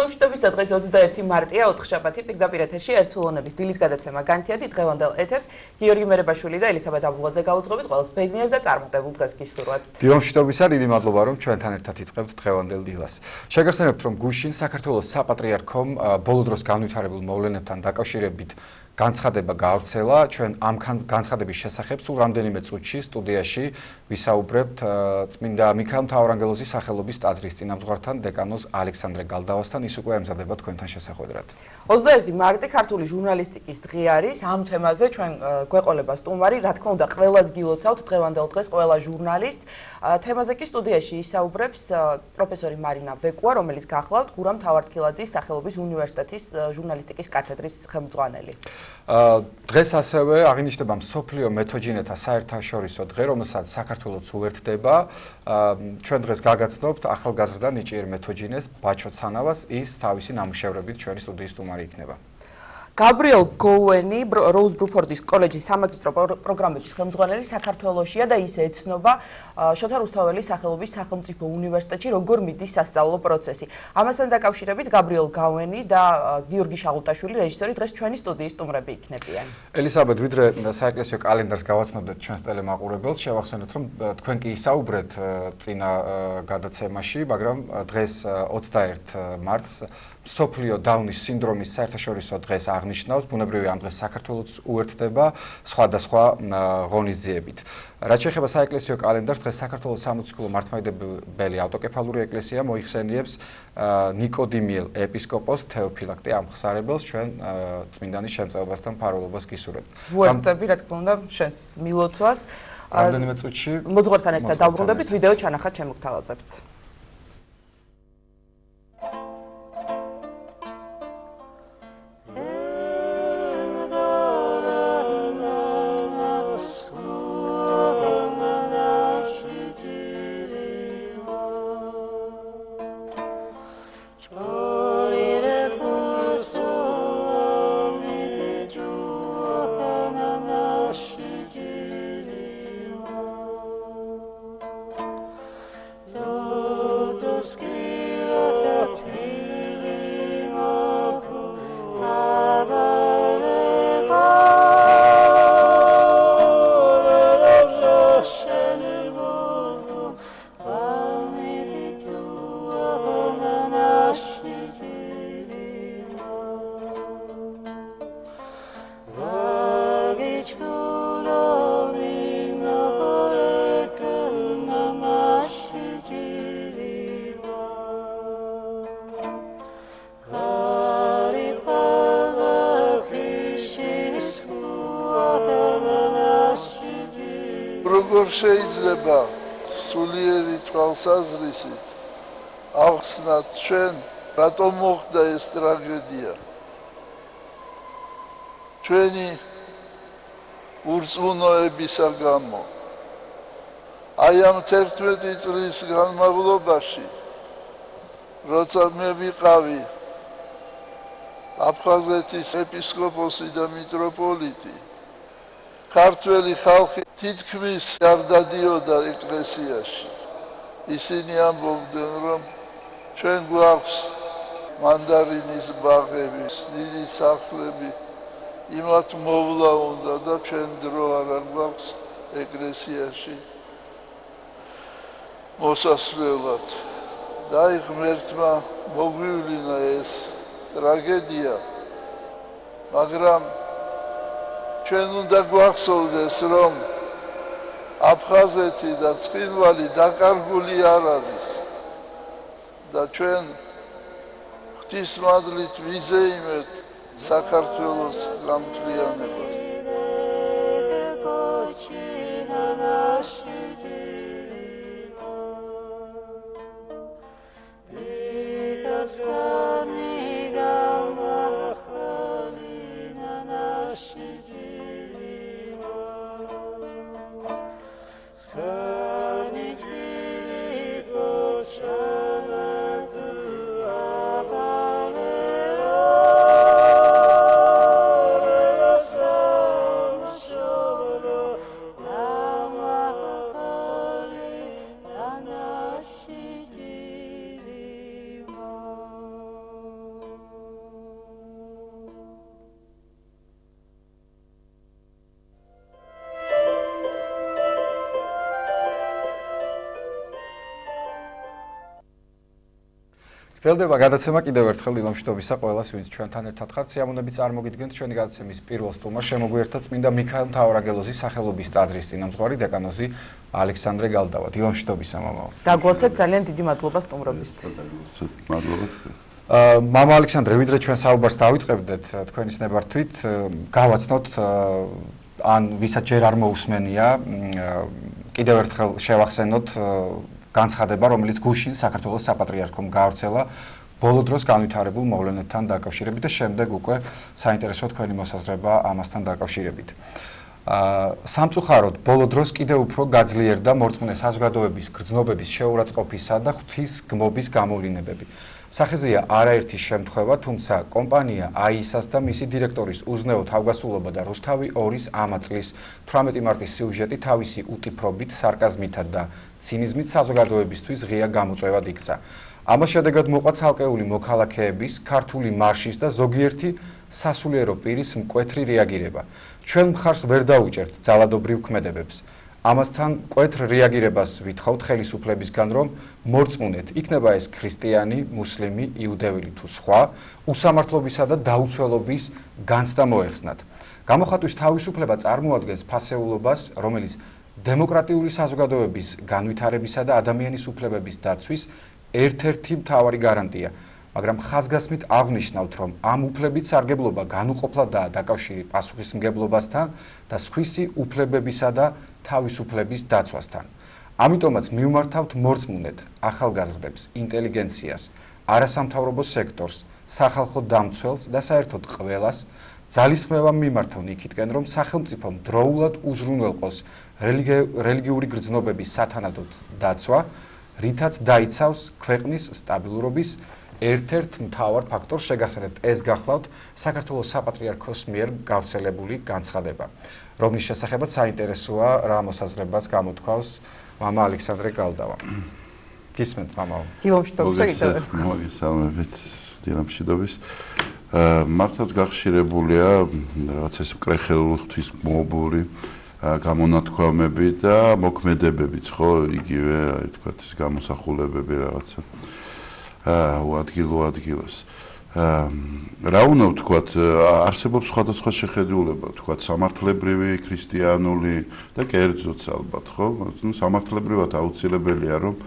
დილომშვიდობისა დღეს 21 მარტია, ოთხშაბათი, პირდაპირ ეთერში ერთსულოვნების დილის გადაცემა განთიადი დღევანდელ ეთერს გიორგი მერებაშვილი და ელისაბედ აბულაძე გაუძღობთ, ყველას ბედნიერ და წარმატებულ დღეს გისურვებთ. დილომშვიდობისა, დიდი მადლობა რომ ჩვენთან ერთად იწყებთ დღევანდელ დილას. შეგახსენებთ რომ გუშინ საქართველოს საპატრიარქომ ბოლო დროს განვითარებულ მოვლენებთან დაკავშირებით განცხადება გაავრცელა. ჩვენ ამ განცხადების შესახებ სულ რამდენიმე წუთში სტუდიაში ვისაუბრებთ წმინდა მიქაელ მთავარანგელოზის სახელობის ტაძრის წინამძღვართან დეკანოზ ალექსანდრე გალდავასთან. ის უკვე ემზადება თქვენთან შესახვედრად. 21 მარტი ქართული ჟურნალისტიკის დღე არის. ამ თემაზე ჩვენ გვეყოლება სტუმარი, რა თქმა უნდა, ყველას გილოცავთ დღევანდელ დღეს ყველა ჟურნალისტს. თემაზე კი სტუდიაში ისაუბრებს პროფესორი მარინა ვეკუა, რომელიც გახლავთ გურამ მთავარქილაძის სახელობის უნივერსიტეტის ჟურნალისტიკის კათედრის ხელმძღვანელი. დღეს ასევე აღინიშნება მსოფლიო მეთოჯინეთა საერთაშორისო დღე, რომელსაც საქართველოც უერთდება. ჩვენ დღეს გაგაცნობთ ახალგაზრდა ნიჭიერ მეთოჯინეს ბაჩო ცანავას, ის თავისი ნამუშევრებით ჩვენი სტუდიის სტუმარი იქნება. გაბრიელ გოუენი, როუზ ბრუფორდის კოლეჯის სამაგისტრო პროგრამების ხელმძღვანელი საქართველოშია და ის ეცნობა შოთა რუსთაველის სახელობის სახელმწიფო უნივერსიტეტში როგორ მიდის სასწავლო პროცესი. ამასთან დაკავშირებით გაბრიელ გოუენი და გიორგი შაღუტაშვილი რეჟისორი დღეს ჩვენი სტუდიის სტუმრები იქნებიან. ელისაბედ, ვიდრე საეკლესიო კალენდარს გავაცნობდეთ ჩვენს ტელემაყურებელს, შევახსენოთ რომ თქვენ კი ისაუბრეთ წინა გადაცემაში, მაგრამ დღეს 21 მარტს მსოფლიო დაუნის სინდრომის საერთაშორისო დღეს აღნიშნავს, ბუნებრივია ამ დღეს საქართველოც უერთდება სხვადასხვა ღონისძიებით. რაც შეეხება საეკლესიო კალენდარს, დღეს საქართველოს სამოციქულო მართლმადიდებელი ავტოკეფალური ეკლესია მოიხსენიებს ნიკოდიმიელ ეპისკოპოს თეოფილაქტე ამხსარებელს, ჩვენ წმინდანის შემწეობასთან მფარველობას გისურვებთ. ვუერთდები, რა თქმა უნდა, შენს მილოცვას. რამდენიმე წუთში მოძღვართან ერთად დავბრუნდებით, ვიდეო ჩანახად შემოგთავაზებთ. როგორ შეიძლება სულიერი თვალსაზრისით ახსნათ ჩვენ რატომ მოხდა ეს ტრაგედია ჩვენი ურწმუნოებისა გამო აი ამ 11 წლის განმავლობაში როცა მე ვიყავი აფხაზეთის ეპისკოპოსი და მიტროპოლიტი ქართველი ხალხი თითქმის არ დადიოდა ეკლესიაში. ისინი ამბობდნენ, რომ ჩვენ გვაქვს მანდარინის ბაღები, დიდი სახლები, იმათ მოვლა უნდა და ჩვენ დრო არ გვაქვს ეკლესიაში მოსასვლელად. და ღმერთმა მოგვივლინა ეს ტრაგედია, მაგრამ ჩვენ უნდა გვახსოვდეს, რომ აფხაზეთი და ცხინვალი დაკარგული არ არის და ჩვენ ღვთისმადლით ვიზეიმებთ საქართველოს გამთლიანებას. გრძელდება გადაცემა კიდევ ერთხელ დილამშვიდობისა ყველას, ვინც ჩვენთან ერთად ხართ. სიამოვნებით წარმოგიდგენთ ჩვენი გადაცემის პირველ სტუმარს, შემოგვიერთდა წმინდა მიქაელ მთავარანგელოზის სახელობის ტაძრის წინამძღვარი დეკანოზი ალექსანდრე გალდავა. დილამშვიდობისა მამაო. გაგვაცეთ ძალიან დიდი მადლობა სტუმრობისთვის. მადლობა. მამა ალექსანდრე, ვიდრე ჩვენ საუბარს დავიწყებდეთ თქვენის ნებართვით, გავაცნოთ ან ვისაც ჯერ არ მოусმენია, კიდევ ერთხელ შევახსენოთ განცხადება, რომელიც გუშინ საქართველოს საპატრიარქომ გაავრცელა ბოლო დროს განვითარებულ მოვლენებთან დაკავშირებით და შემდეგ უკვე საინტერესო თქვენი მოსაზრება ამასთან დაკავშირებით. სამწუხაროდ ბოლო დროს კიდევ უფრო გაძლიერდა მორწმუნე საზოგადოების გრძნობების შეურაცხყოფისა და ღვთისგმობის გამოვლინებები. სახეზეა არაერთი შემთხვევა, თუმცა კომპანია აისას და მისი დირექტორის უზნეო თავგასულობა და რუსთავი 2-ის ამა წლის 18 მარტის სიუჟეტი თავისი უტიფრობით, სარკაზმითა და ცინიზმით საზოგადოებისთვის ღია გამოწვევად იქცა. ამას შედეგად მოყვა ცალკეული მოქალაქეების, ქართული მარშის და ზოგიერთი სასულიერო პირის მკვეთრი რეაგირება. ჩვენ მხარს ვერ დაუჭერთ ძალადობრივ ქმედებებს. ამასთან მკვეთრ რეაგირებას ვითხოვთ ხელისუფლებისგან, რომ მორწმუნეთ, იქნება ეს ქრისტიანი, მუსლიმი, იუდეველი თუ სხვა, უსამართლობისა და დაუცველობის განცდა მოეხსნათ. გამოხატვის თავისუფლება წარმოადგენს ფასეულობას, რომელიც დემოკრატიული საზოგადოების განვითარებისა და ადამიანის უფლებების დაცვის ერთ-ერთი მთავარი გარანტია. მაგრამ ხაზგასმით აღნიშნავთ, რომ ამ უფლებით სარგებლობა განუყოფლადაა დაკავშირი პასუხისმგებლობასთან და სხვისი უფლებებისა და თავისუფლების დაცვასთან. ამიტომაც მივმართავთ მორწმუნეთ, ახალგაზრდებს, ინტელიგენციას, არასამთავრობო სექტორს, სახალხო დამცველს და საერთოდ ყველას ძალისხმევა მიმართავ იქითკენ, რომ სახელმწიფომ დროულად უზრუნველყოს რელიგიური გრძნობების სათანადოდ დაცვა, რითაც დაიცავს ქვეყნის სტაბილურობის ერთ-ერთ მთავარ ფაქტორს. შეგახსენებთ, ეს გახლავთ საქართველოს საპატრიარქოს მიერ გავრცელებული განცხადება, რომლის შესახებაც საინტერესოა რა მოსაზრებას გამოთქვავს მამა ალექსანდრე გალდავა. გისმენთ მამაო. დილამშვიდობისა კიდევ ერთხელ. მოგესალმებით, დილამშვიდობის. მართლაც გახშირებულია რაღაც ეს მკრეხელული ღვთისმოებური გამონათქვამები და მოქმედებებიც, ხო, იგივე, აი თქვათ ეს გამოსახულებები რაღაცა უადგილოს. რა უნდა ვთქვათ, არსებობს სხვადასხვა შეხედულება, ვთქვათ, სამართლებრივი, ქრისტიანული და კერძოც ალბათ, ხო? სამართლებრივად აუცილებელია, რომ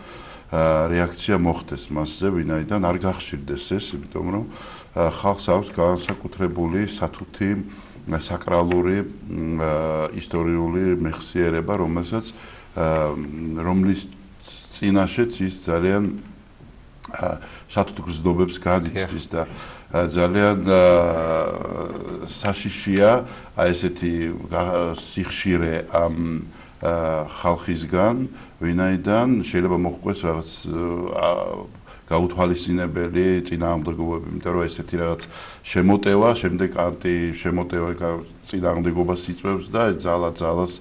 რეაქცია მოხდეს მასზე, ვინაიდან არ გახშირდეს ეს, იმიტომ რომ ხალხს აქვს განსაკუთრებული სათუთი საკრალური ისტორიული მეხსიერება, რომლის წინაშეც ის ძალიან სათუთო გრძნობებს განიცდის და ძალიან საშიშია აი ესეთი სიხშირე ამ ხალხისგან, ვინაიდან შეიძლება მოხდეს რაღაც გაუთვალისწინებელი წინააღმდეგობები, იმიტომ რომ ესეთი რაღაც შემოტევა, შემდეგ ანტიშემოტევა წინააღმდეგობას იწვევს და ეს ძალას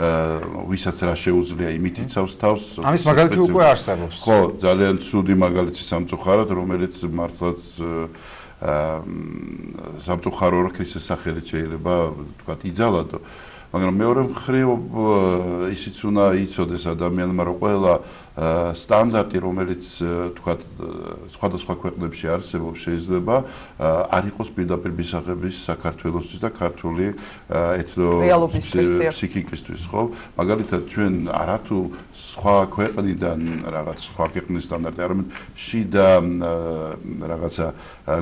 ვისაც რა შეუძლია, იმით იცავს თავს. ამის მაგალითი უკვე არსებობს. ხო, ძალიან ცუდი მაგალითი სამწუხაროდ, რომელიც მართლაც სამწუხარო ქრისტეს სახელით შეიძლება ვთქვათ იძალადო. მაგრამ მეორე მხრივ ისიც უნდა იცოდეს ადამიანმა, რომ ყველა სტანდარტი, რომელიც ვთქვათ სხვადასხვა ქვეყნებში არსებობს, შეიძლება არ იყოს პირდაპირ მისაღების საქართველოსთვის და ქართული ეთნოფსიქიკისთვის, ხო? მაგალითად, ჩვენ არათუ სხვა ქვეყნიდან რაღაც სხვა ქვეყნის სტანდარტი, არამედ შიდა რაღაცა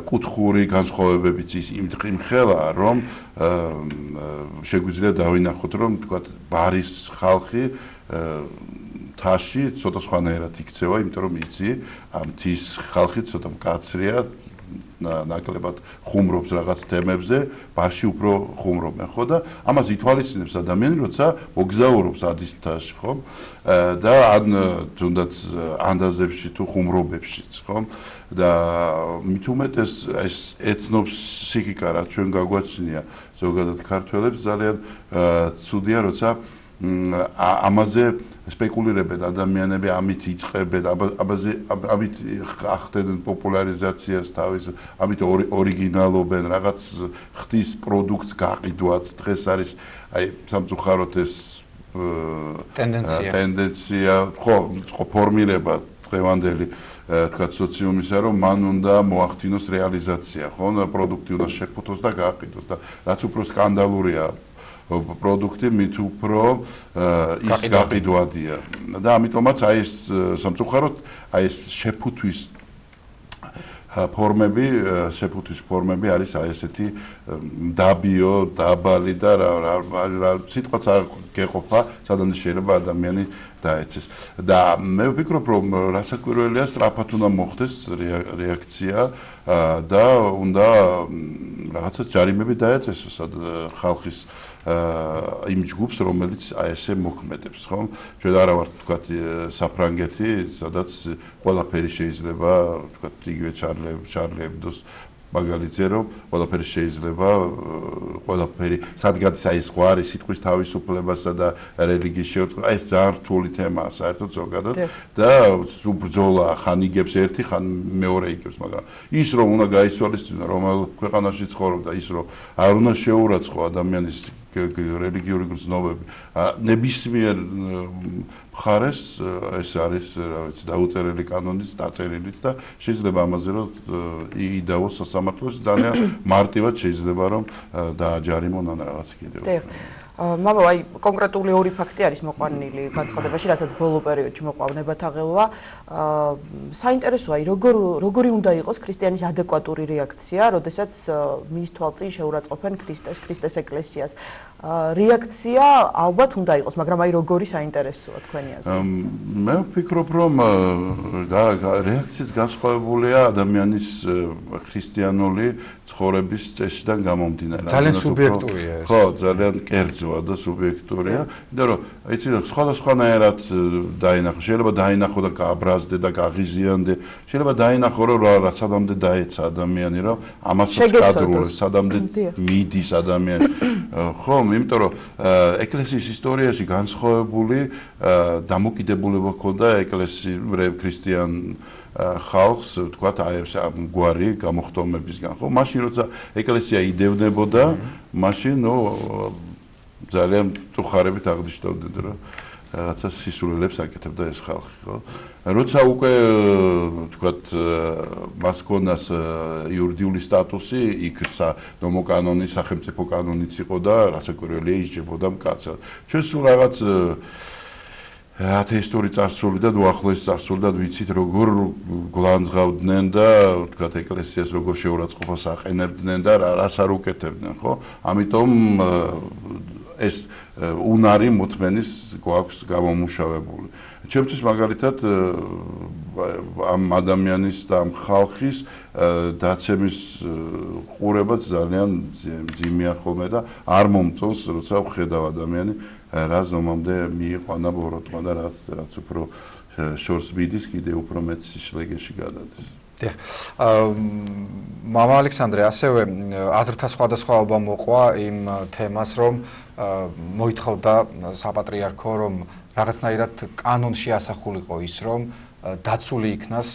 კუთხური განსხვავებებიც ის იმხელა, რომ შეგვიძლია დავინახოთ, რომ ვთქვათ ბარის ხალხი თაში ცოტა სხვანაირად იქცევა, იმიტომ რომ იცი ამ თის ხალხი ცოტა მკაცრია, ნაკლებად ხუმრობს რაღაც თემებზე, ბარში უფრო ხუმრობენ, ხო და ამას ითვალისწინებს ადამიანი, როცა მოგზაურობს ადის თაში, ხო? და ან თუნდაც ანდაზებში თუ ხუმრობებშიც, ხო? და მით უმეტეს ეს ეთნოფსიქიკა, რაც ჩვენ გაგვაჩნია ზოგადად ქართველებს, ძალიან ცუდია, როცა ამაზე სპეკულირებენ ადამიანები, ამით იწყებენ, ამით ახდენენ პოპულარიზაციას თავის, ამით ორიგინალობენ, რაღაც ხდის პროდუქტს გაყიდვაც, დღეს არის აი სამწუხაროდ ეს ტენდენცია, ხო, ფორმირება დღევანდელი თქვათ სოციუმისა, რომ მან უნდა მოახდინოს რეალიზაცია, ხო, პროდუქტი უნდა შეფუთოს და გააყიდოს და რაც უფრო სკანდალურია პროდუქტი, მით უფრო ის გაყიდვადია. და ამიტომაც აი ეს სამწუხაროდ აი ეს შეფუთვის ფორმები არის აი ესეთი დაბიო, დაბალი და რა სიტყვაც არ გეყოფა, სადაც შეიძლება ადამიანი დაეცეს. და მე ვფიქრობ, რომ რასაკვირველია, სწრაფად უნდა მოხდეს რეაქცია და უნდა რაღაცა ჯარიმები დაეწესოს ხალხის იმ ჯგუფს, რომელიც აი ესე მოქმედებს, ხო? ჩვენ არა ვართ თქვათ საფრანგეთი, სადაც ყველაფერი შეიძლება, თქვათ იგივე Charlie Hebdo-ს მაგალითზე, რომ ყველაფერი შეიძლება, ყველაფერი სადგადის აი ეს ღვარი სიტყვის თავისუფლებასა და რელიგიის შეუწყება, აი ეს ძალიან რთული თემაა საერთოდ ზოგადად და ბრძოლა ხან იგებს ერთი, ხან მეორე იგებს, მაგრამ ის რომ უნდა გაიცვალისწინო, რომელ ქვეყანაში ცხოვრობდა, ის რომ არ უნდა შეურაცხო ადამიანის რელიგიური გრძნობები, ნებისმიერ მხარეს ეს არის, რა ვიცი, დაუწერელი კანონის დაწერილიც და შეიძლება ამაზე რომ იიდაოს სასამართლოში ძალიან მარტივად შეიძლება რომ დააჯარიმონ ან რაღაც კიდევ. მამო, აი კონკრეტული ორი ფაქტი არის მოყვანილი განცხადებაში, რასაც ბოლო პერიოდში მოყვა ნებათაღელვა. საინტერესოა, როგორი უნდა იყოს ქრისტიანის ადეკვატური რეაქცია, როდესაც მის თვალწინ შეურაცხყოფენ ქრისტეს ეკლესიას. რეაქცია ალბათ უნდა იყოს, მაგრამ აი როგორი საინტერესოა თქვენი აზრით? მე ვფიქრობ, რომ რეაქციის განსხვავებულია ადამიანის ქრისტიანული ცხოვრების წესიდან გამომდინარე. ძალიან სუბიექტურია ეს. ხო, ძალიან კერძოა და სუბიექტურია, იმიტომ რომ იცი რომ სხვადასხვანაირად დაინახო, შეიძლება დაინახო და გააბრაზდე და გაღიზიანდე, შეიძლება დაინახო რომ რა სადამდე დაეცა ადამიანი, რომ ამასაც კადრული, სადამდე მიდის ადამიანი. ხო, იმიტომ რომ ეკლესიის ისტორიაში განსხვავებული დამოკიდებულება ჰქონდა ეკლესიურ ქრისტიან ხალხს, თქვათ, აი ეს გვარი გამოხდომებისგან, ხო? მაშინ როცა ეკლესია იდევნებოდა, მაშინ ძალიან წუხარებით აღნიშნავდნენ, რომ რაღაცა სისულელებს აკეთებდა ეს ხალხი, ხო? როცა უკვე თქვათ მას ჰქონდას იურიდიული სტატუსი, იქ ნომოკანონი, სახელმწიფო კანონიც იყო და რასაკვირველია ისჯებოდა მკაცრად. ჩვენ სულ რაღაც ათეისტური წარსულიდან, უახლოესი წარსულიდან ვიცით, როგორ გლანძღავდნენ და თქვათ ეკლესიას როგორ შეურაცხყოფას აყენებდნენ და რას არ უკეთებდნენ, ხო? ამიტომ ეს უნარი მოთმენის გვაქვს გამომუშავებული. ჩემთვის მაგალითად ამ ადამიანის და ამ ხალხის დაცემის ყურებაც ძალიან მძიმეა ხოლმე და არ მომწონს, როცა ვხედავ ადამიანი რა ზომამდე მიიყვანა ბოროტმა და რაც უფრო შორს მიდის, კიდე უფრო მეც შლეგეში გადადის. მამა ალექსანდრე, ასევე აზრთა სხვადასხვაობა მოყვა იმ თემას, რომ მოითხოვდა საპატრიარქო, რომ რაღაცნაირად კანონში ასახულიყო ის, რომ დაცული იქნას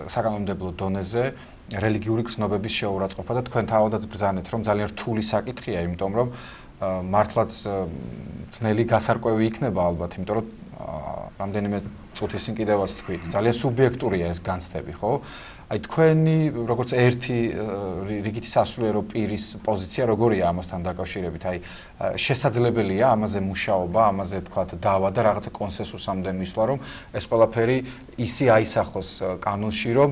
საკანონმდებლო დონეზე რელიგიური გრძნობების შეურაცხყოფა და თქვენ თავადაც ბრძანეთ, რომ ძალიან რთული საკითხია, იმიტომ რომ მართლაც ძნელი გასარკვევი იქნება ალბათ, იმიტომ რომ რამდენიმე წუთის წინ კიდევაც თქვით, ძალიან სუბიექტურია ეს განცდები, ხო? აი თქვენი როგორც ერთი რიგითი სასულიერო პირის პოზიცია როგორია ამასთან დაკავშირებით? აი შესაძლებელია ამაზე მუშაობა, ამაზე თქვათ დავა და რაღაცა კონსენსუსამდე მისვლა, რომ ეს ყველაფერი ისე აისახოს კანონში, რომ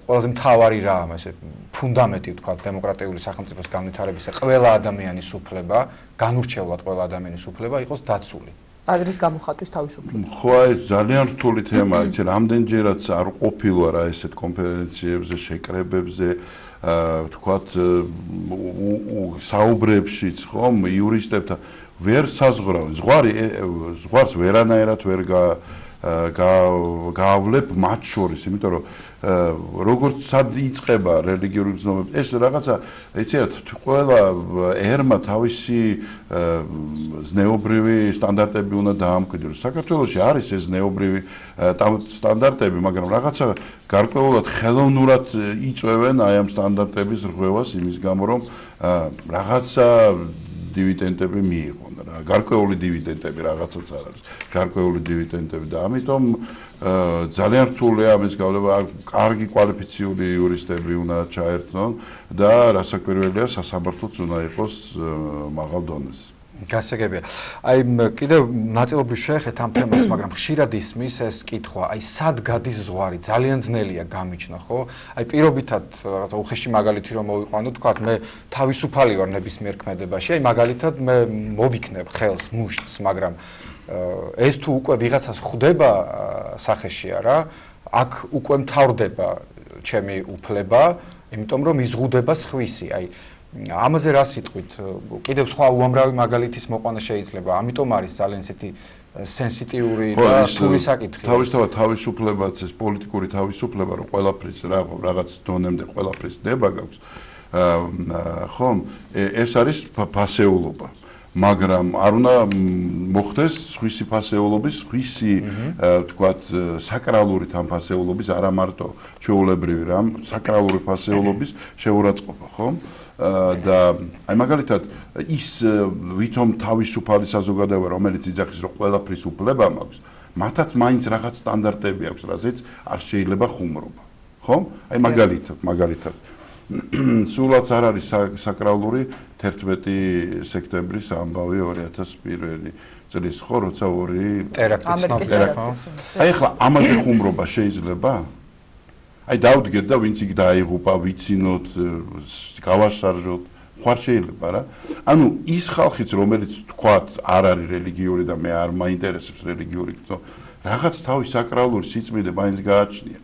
ყველაზე მთავარი რაა ესე ფუნდამენტი თქვათ დემოკრატიული სახელმწიფოს განვითარებისა, ყველა ადამიანის უფლება, განურჩევლად ყველა ადამიანის უფლება იყოს დაცული. აზრის გამოხატვის თავისუფლება. ხო, აი ძალიან რთული თემაა, იცი, რამდენჯერაც არ ყოფილა რა ესეთ კონფერენციებზე, შეკრებებზე, თქვათ საუბრებშიც, ხომ, იურისტებთან ვერ საზღვრავენ. ზღვარს ვერანაირად ვერ გაავლებ მათ შორის, იმიტომ რომ როგორც სად იწყება რელიგიური გრძნობები, ეს რაღაცა, იცით, ყველა ერმა თავისი ზნეობრივი სტანდარტები უნდა დაამკვიდროს. საქართველოში არის ეს ზნეობრივი სტანდარტები, მაგრამ რაღაცა გარკვეულად ხელოვნურად იწვევენ აი ამ სტანდარტების რღვევას იმის გამო, რომ რაღაცა დივიდენდები მიიღონ რა. გარკვეული დივიდენდები რაღაცაც არ არის. გარკვეული დივიდენდები და ამიტომ ძალიან რთულია ამის გავლება. კარგი კვალიფიციური იურისტები უნდა ჩაერთონ და რასაკვირველია სასამართლოც უნდა იყოს მაღალ დონეზე. გასაგებია. აი კიდევ ნაწილობრივ შეეხეთ ამ თემას, მაგრამ ხშირად ისმის ეს კითხვა, აი სად გადის ზღვარი? ძალიან ძნელია გამიჩნდა, ხო? აი პირობითად რაღაცა უხეში მაგალითი რომ მოვიყვანო, თქვათ მე თავისუფალი ვარ ნებისმიერ ქმედებაში, აი მაგალითად მე მოვიქნებ ხელს, მუშტს, მაგრამ ეს თუ უკვე ვიღაცას ხვდება სახეშია რა, აქ უკვე მთავრდება ჩემი უფლება, იმიტომ რომ იზღუდება სხვისი, აი ამაზე რა სიტყვით? კიდევ სხვა უამრავი მაგალითის მოყვანა შეიძლება. ამიტომ არის ძალიან ისეთი სენსიტიური და რთული საკითხი. თავისთავად თავისუფლებაც ეს პოლიტიკური თავისუფლება, რომ ყველაფრის რაღაც დონემდე ყველაფრის ნება გაქვს. ხომ? ეს არის ფასეულობა. მაგრამ არ უნდა მოხდეს სხვისი ფასეულობის, სხვისი თქვათ საკრალური თან ფასეულობის, არა მარტო ჩვეულებრივი რამ, საკრალური ფასეულობის შეურაცხყოფა, ხომ? და აი მაგალითად ის ვითომ თავისუფალი საზოგადოება, რომელიც იძახის, რომ ყველაფრის უფლება მაქვს, მათაც მაინც რაღაც სტანდარტები აქვს, რაზეც არ შეიძლება ხუმრობა. ხო? აი მაგალითად სულაც არ არის საკრალური 11 სექტემბრის ამბავი 2001 წლის, ხო, როცა ორი ტერაქტი. აი ახლა ამაზე ხუმრობა შეიძლება? აი დავდგეთ და ვინც იქ დაიღუპა, ვიცინოთ, გავაშარჟოთ, ხარ შეიძლება რა. ანუ ის ხალხიც, რომელიც თქვათ არ არის რელიგიური და მე არ მაინტერესებს რელიგიური კითხვა, რაღაც თავის საკრალური სიწმინდე მაინც გააჩნია.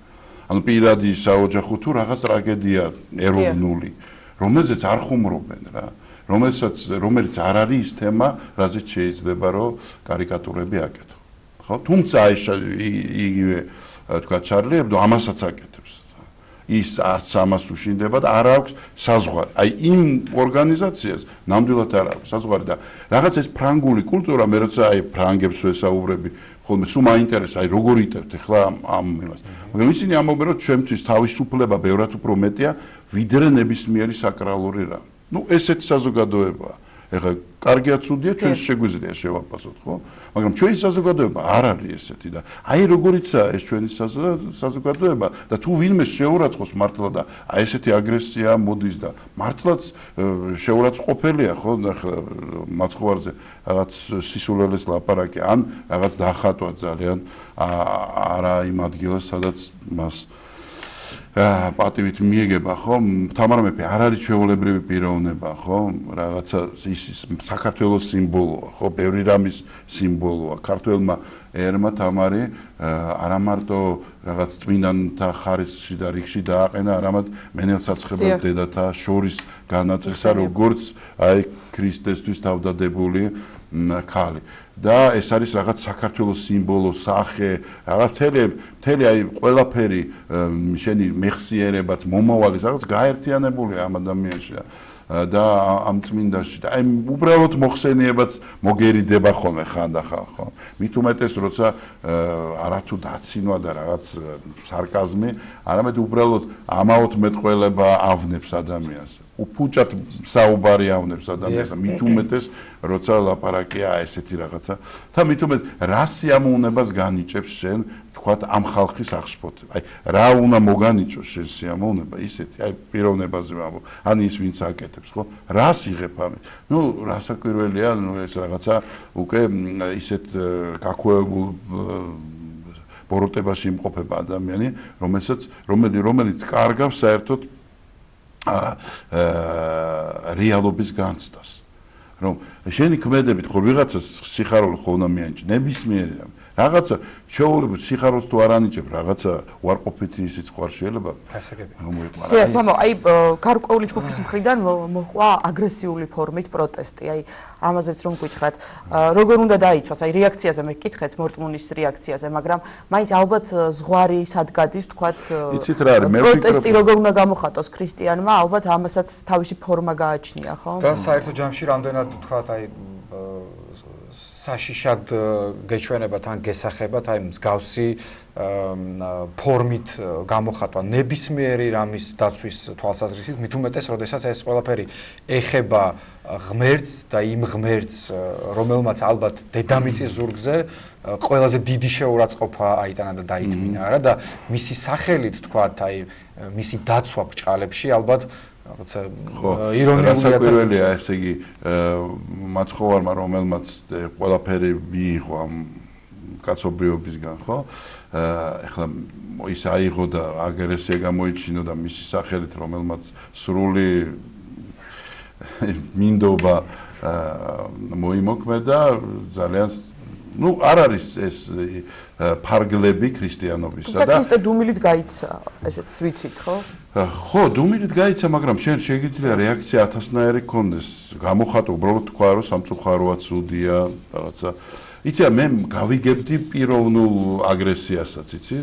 ანუ პირადი საოჯახო თუ რაღაც ტრაგედია ეროვნული, რომელზეც არ ხუმრობენ რა. რომელიც არ არის ის თემა, რაზეც შეიძლება რომ კარიკატურები აკეთო. ხო? თუმცა აი იგივე თქვა ჩარლი ებდო ამასაც აკეთებს. ის არც ამას უშინდება და არ აქვს საზღვარი. აი იმ ორგანიზაციას ნამდვილად არ აქვს საზღვარი და რაღაც ეს ფრანგული კულტურა, მე როცა აი ფრანგებს ვესაუბრები, ხოლმე სულ მაინტერესებს, აი როგორ იტევთ ახლა ამ იმას. მაგრამ ისინი ამბობენ, რომ ჩვენთვის თავისუფლება ბევრად უფრო მეტია, ვიდრე ნებისმიერი საკრალური რამ. ნუ ესეთი საზოგადოებაა. ეხლა კარგია ცუდია ჩვენ შეგვიძლია შევაფასოთ, ხო? მაგრამ ჩვენი საზოგადოება არ არის ესეთი და აი როგორიცაა ეს ჩვენი საზოგადოება და თუ ვინმე შეურაცხყოფს მართლა და აი ესეთი აგრესია მოდის და მართლაც შეურაცხყოფელია, ხო? მაცხოვარზე რაღაც სისულელეს ლაპარაკი ან რაღაც დახატვა ძალიან არა იმ ადგილას, სადაც მას პატივით მიეგება, ხო? თამარ მეფე არ არის ჩვეულებრივი პიროვნება, ხო? რაღაცა ის საქართველოს სიმბოლოა, ხო? ბევრი რამის სიმბოლოა. ქართველმა ერმა თამარი არა მარტო რაღაც წმინდანთა ხარისხში და რიგში დააყენა, არამედ მენელსაცხებელ დედათა შორის განაწესა, როგორც აი ქრისტესთვის თავდადებული ქალი. და ეს არის რაღაც საქართველოს სიმბოლო, სახე, რაღაც მთელი აი ყველაფერი შენი მეხსიერებაც, მომავალი რაღაც გაერთიანებულია ამ ადამიანში და ამ წმინდაში და აი უბრალოდ მოხსენიებაც მოგერიდება ხოლმე ხანდახან, ხო? მით უმეტეს როცა არათუ დაცინვა და რაღაც სარკაზმი, არამედ უბრალოდ ამაოდ მეტყველება ავნებს ადამიანს. უფუჭად საუბარი ავნებს ადამიანს და მით უმეტეს როცა ლაპარაკია ესეთი რაღაცა და მით უმეტეს რა სიამოვნებას განიჭებს შენ თქვათ ამ ხალხის აღშფოთება. აი რა უნდა მოგანიჭოს შენ სიამოვნება ისეთი, აი პიროვნებაზე ვამბობ, ან ის ვინც აკეთებს, ხო? რას იღებ ამით? ნუ რასაკვირველია, ნუ ეს რაღაცა უკვე ისეთ გაქვეებულ ბოროტებაში იმყოფება ადამიანი, რომელიც კარგავს საერთოდ რეალობის განცდას. რომ შენი ქმედებით ხო ვიღაცას სიხარული ხო უნდა მიანიჭი, ნებისმიერი რამ. რაღაცა შეუძლებლად სიხარულს თუ არ ანიჭებ, რაღაცა უარყოფითი ისიც ხარ შეიძლება. გასაგებია. დიახ, მამო, აი გარკვეული ჯგუფის მხრიდან მოყვა აგრესიული ფორმით პროტესტი. აი ამაზეც რომ გითხრათ, როგორ უნდა დაიცვას, აი რეაქციაზე მე გკითხეთ, მორწმუნის რეაქციაზე, მაგრამ მაინც ალბათ ზღვარი სად გადის, თქვათ, პროტესტი როგორ უნდა გამოხატოს ქრისტიანმა, ალბათ ამასაც თავისი ფორმა გააჩნია, ხო? და საერთო ჯამში რამდენად თქვათ, აი საშიშად გეჩვენებათ ან გესახებათ აი მსგავსი ფორმით გამოხატვა ნებისმიერი რამის დაცვის თვალსაზრისით, მით უმეტეს, როდესაც ეს ყველაფერი ეხება ღმერთს და იმ ღმერთს, რომელმაც ალბათ დედამიწის ზურგზე ყველაზე დიდი შეურაცხყოფა აიტანა და დაითმინა არა და მისი სახელით თქვათ, აი მისი დაცვა ბრჭყალებში ალბათ რაღაცა ირონიულია და პირველია ესე იგი მაცხოვარმა რომელმაც ყველაფერი მიიღო ამ კაცობრიობისგან, ხო? ეხლა ის აიღო და აგრესია გამოიჩინო და მისი სახელით რომელმაც სრული მინდობა მოიმოქმედა ძალიან არ არის ეს ფარგლები ქრისტიანობისა და ქრისტე დუმილით გაიცა, ესეც ვიცით, ხო? ხო, დუმილით გაიცა, მაგრამ შენ შეგიძლია რეაქცია ათასნაირი გქონდეს. გამოხატო, უბრალოდ თქვა, რომ სამწუხაროა, ცუდია, რაღაცა. იცი, მე გავიგებდი პიროვნულ აგრესიასაც, იცი?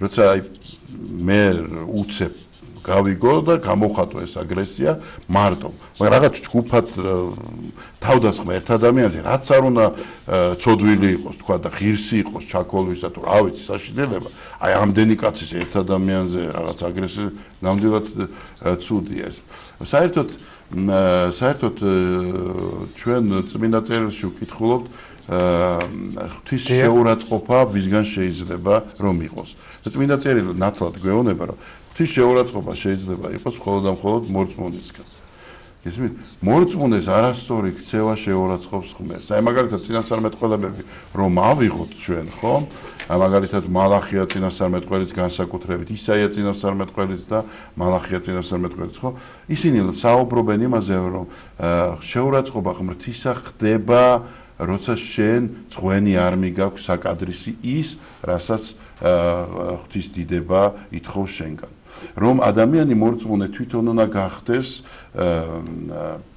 როცა აი მე უცებ გავიგო და გამოხატო ეს აგრესია მარტო. მაგრამ რაღაც ჯგუფად თავდასხმა ერთ ადამიანზე, რაც არ უნდა ცოდვილი იყოს, თქვა და ღირსი იყოს ჩაქოლვისა თუ რა ვიცი, საშინელება. აი ამდენი კაცის ერთ ადამიანზე რაღაც აგრესია ნამდვილად ცუდია ეს. საერთოდ ჩვენ წმინდა წერილში ვკითხულობთ ღვთის შეურაცხყოფა ვისგან შეიძლება რომ იყოს. და წმინდა წერილი ნათლად გვეუბნება რომ ღვთის შეურაცხყოფა შეიძლება იყოს მხოლოდ და მხოლოდ მორწმუნისგან. ისმით, მორწმუნეს არასწორი ქცევა შეურაცხყოფს ღმერთს. აი მაგალითად წინასწარმეტყველებები რომ ავიღოთ ჩვენ, ხო? მაგალითად მალახია წინასწარმეტყველის განსაკუთრებით, ისაია წინასწარმეტყველის და მალახია წინასწარმეტყველის, ხო? ისინი საუბრობენ იმაზე, რომ შეურაცხყოფა ღმრთისა ხდება როცა შენ წვენი არ მიგაქვს საკადრისი ის, რასაც ღვთის დიდება ითხოვს შენგან. რომ ადამიანი მორწმუნე თვითონ უნდა გახდეს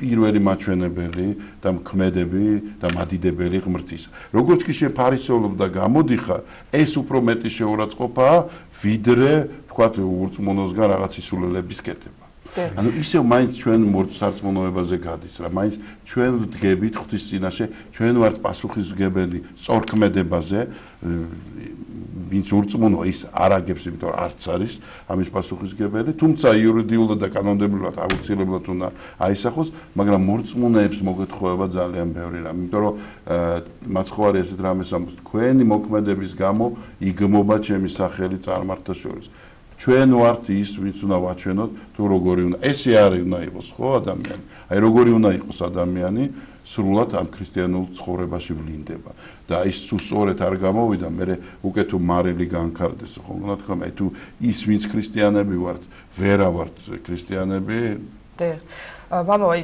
პირველი მაჩვენებელი და მქმედები და მადიდებელი ღმრთისა. როგორც კი შენ ფარისევლობ და გამოდიხარ, ეს უფრო მეტი შეურაცხყოფაა, ვიდრე თქვათ ურწმუნოსგან რაღაც ისულელების კეთება. ანუ ისევ მაინც ჩვენ სარწმუნოებაზე გადის რა, მაინც ჩვენ ვდგებით ღვთის წინაშე, ჩვენ ვართ პასუხისმგებელი სწორქმედებაზე, ვინც ურწმუნოა ის არ აგებს, იმიტომ რომ არც არის ამის პასუხისმგებელი, თუმცა იურიდიულად და კანონმდებლად აუცილებლად უნდა აისახოს, მაგრამ მორწმუნეებს მოგეთხოვება ძალიან ბევრი რამ, იმიტომ რომ მაცხოვარი ესეთ რამეს ამბობს, თქვენი მოქმედების გამო იგმობა ჩემი სახელი წარმართთა შორის. ჩვენ ვართ ის, ვინც უნდა ვაჩვენოთ, თუ როგორი უნდა. ესე არ უნდა იყოს, ხო, ადამიანი. აი როგორი უნდა იყოს ადამიანი, სრულად ამ ქრისტიანულ ცხოვრებაში ვლინდება. და ის თუ სწორედ არ გამოვიდა, მე უკვე თუ მარილი განკარდეს, ხო, უნდა თქვა, აი თუ ის ვინც ქრისტიანები ვართ, ვერა ვართ ქრისტიანები. მამა, აი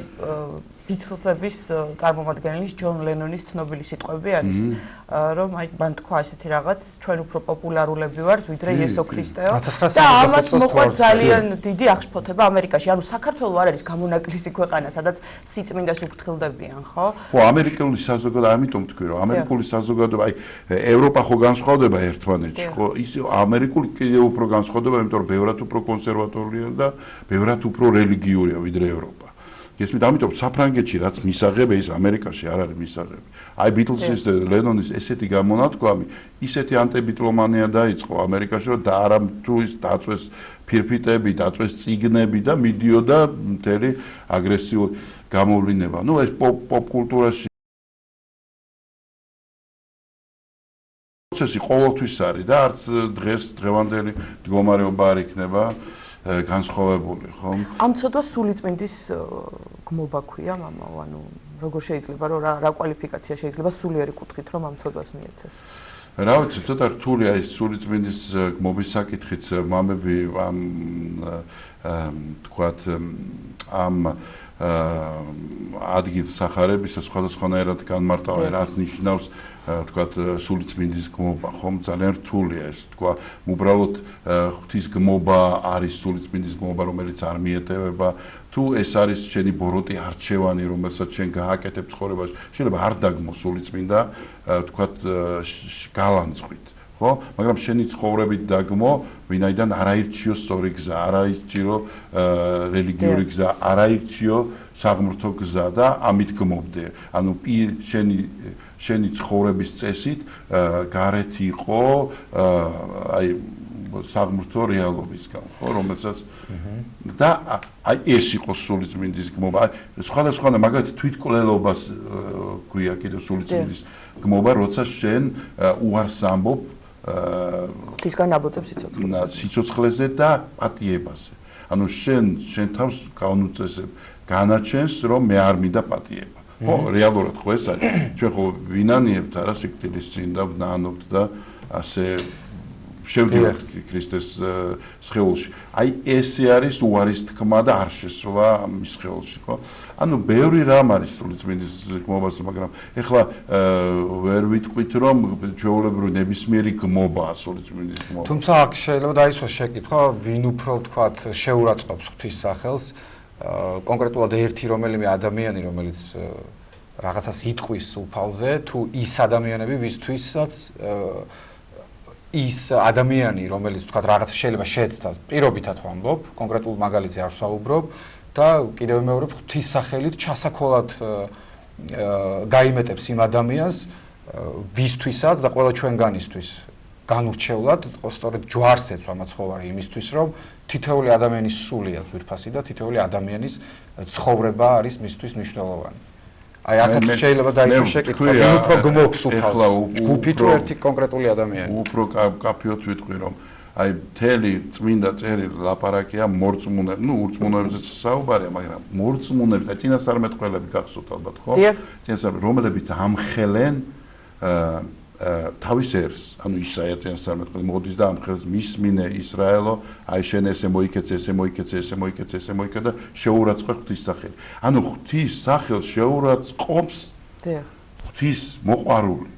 ბიტლზების წარმომადგენლის ჯონ ლენონის ცნობილი სიტყვები არის, რომ აი მან თქვა ესეთი რაღაც, ჩვენ უფრო პოპულარულები ვართ, ვიდრე იესო ქრისტეო. და ამას მოყვა ძალიან დიდი აღშფოთება ამერიკაში. ანუ საქართველოს არ არის გამონაკლისი ქვეყანა, სადაც სიწმინდეს უფრთხილდებიან, ხო? ხო, ამერიკული საზოგადოება, ამიტომ თქვი, რომ ამერიკული საზოგადოება, აი ევროპა ხო განსხვავდება ერთმანეთში, ხო? ის ამერიკული კიდევ უფრო განსხვავდება, იმიტომ რომ ბევრად უფრო კონსერვატორულია და ბევრად უფრო რელიგიურია ვიდრე ევროპა. გესმით, ამიტომ საფრანგეთში რაც მისაღები, ის ამერიკაში არ არის მისაღები. აი ბიტლზის და ლენონის ესეთი გამონათქვამი, ისეთი ანტიბიტლომანია დაიწყო ამერიკაში, რომ და არა თუ ის დაწვეს ფირფიტები, დაწვეს წიგნები და მიდიოდა მთელი აგრესიული გამოვლინება. ნუ ეს პოპ კულტურაში პროცესი ყოველთვის არის და არც დღევანდელი მდგომარეობა არ იქნება განსხვავებული, ხო? ამ ცოდვას სულიწმინდის გმობა ქვია, მამა, ანუ როგორ შეიძლება რომ რა კვალიფიკაცია შეიძლება სულიერი კუთხით რომ ამ ცოდვას მიეცეს? რა ვიცი, ცოტა რთულია ის სულიწმინდის გმობის საკითხიც, მამები ამ თქვათ ამ ადგილს სახარებისა სხვადასხვანაირად განმარტავენ, რაც ნიშნავს თქვათ სულიწმინდის გმობა, ხომ ძალიან რთულია ეს თქვა, უბრალოდ ღვთის გმობა არის სულიწმინდის გმობა, რომელიც არ მიეტევება, თუ ეს არის შენი ბოროტი არჩევანი, რომელსაც შენ გააკეთებ ცხოვრებაში, შეიძლება არ დაგმოს სულიწმინდა, თქვათ გალანძღვით, ხო? მაგრამ შენი ცხოვრებით დაგმო, ვინაიდან არაირჩიო სწორი გზა, არაირჩიო რელიგიური გზა, არაირჩიო საღმრთო გზა და ამით გმობდე. ანუ შენი ცხოვრების წესით გარეთ იყო აი საღმრთო რეალობისგან, ხო, რომელსაც და აი ეს იყო სულიწმინდის გმობა. სხვადასხვა მაგალითად თვითკვლელობას გვია კიდევ სულიწმინდის გმობა, როცა შენ უარს ამბობ ღვთისგან აბოძებს სიცოცხლეზე და პატიებაზე. ანუ შენ თავს გაუნუწესებ განაჩენს, რომ მე არ მინდა პატიება. ხო, რეალურად ხო ეს არის. ჩვენ ხო ვინანიებთ არა სიკვდილის წინ და ვნანობთ და ასე შევდივართ ქრისტეს სხეულში. აი ესე არის უარის თქმა და არ შესვლა მის სხეულში, ხო? ანუ ბევრი რამ არის სულიწმინდის გმობაზე, მაგრამ ეხლა ვერ ვიტყვით, რომ ჩვეულებრივი ნებისმიერი გმობაა სულიწმინდის გმობა. თუმცა აქ შეიძლება დაისვას შეკითხვა, ვინ უფრო თქვათ შეურაცხყოფს ღვთის სახელს, კონკრეტულად ერთი რომელიმე ადამიანი, რომელიც რაღაცას იტყვის უფალზე, თუ ის ადამიანები, ვისთვისაც ის ადამიანი, რომელიც თქვათ რაღაც შეიძლება შეეცდა, პირობითად ვამბობ, კონკრეტულ მაგალითზე არ ვსაუბრობ და კიდევ მეორე ღვთის სახელით ჩასაქოლად გაიმეტებს იმ ადამიანს, ვისთვისაც და ყველა ჩვენგანისთვის განურჩევლად, სწორედ ჯვარს ეცვა მაცხოვარი იმისთვის, რომ თითოეული ადამიანის სულია ძვირფასი და თითოეული ადამიანის ცხოვრება არის მისთვის მნიშვნელოვანი. აი აქაც შეიძლება დაისვას შეკითხვა, ვინ უფრო გმობს უფალს, ჯგუფი თუ ერთი კონკრეტული ადამიანი. უფრო კაფეოთ ვიტყვი, რომ აი მთელი წმინდა წერილი ლაპარაკია მორწმუნეებზე, ურწმუნოებზეც საუბარია, მაგრამ მორწმუნეები, აი წინასწარმეტყველები გახსოვთ ალბათ, ხო? წინასწარმეტყველები, რომლებიც ამხელენ თავის ერს, ანუ ისაია წინასწარმეტყველი მოდის და ამხელს მისმინე ისრაელო, აი შენ ესე მოიქეცე, ესე მოიქეცე, ესე მოიქეცე, ესე მოიქე და შეურაცხყოფ ღვთის სახელი. ანუ ღვთის სახელს შეურაცხყოფს ღვთის მოყვარული.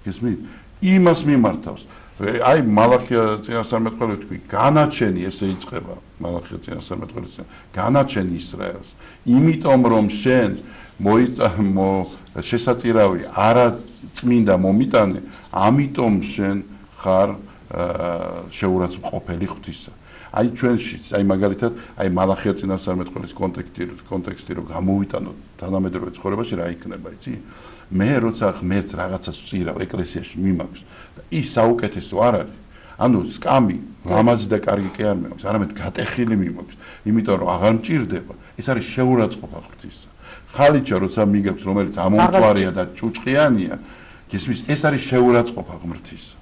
გესმით? იმას მიმართავს. აი მალახია წინასწარმეტყველი თქვი, განაჩენი ესე იწყება მალახია წინასწარმეტყველი, განაჩენი ისრაელს. იმიტომ რომ შენ შესაწირავი არა წმინდა მომიტანე, ამიტომ შენ ხარ შეურაცხყოფელი ღვთისა. აი ჩვენშიც, აი მაგალითად, აი მალახია წინასწარმეტყველის კონტექსტი რომ გამოვიტანოთ თანამედროვე ცხოვრებაში რა იქნება, იცი? მე როცა ღმერთს რაღაცას ვწირავ ეკლესიაში მიმაქვს და ის საუკეთესო არ არის. ანუ სკამი, ლამაზი და კარგი კი არ მემაქვს, არამედ გატეხილი მიმაქვს, იმიტომ რომ აღარ მჭირდება. ეს არის შეურაცხყოფა ღვთისა. ხალიჩა როცა მიგებს, რომელიც ამომწვარია და ჭუჭყიანია, გესმის, ეს არის შეურაცხყოფა ღმრთისა.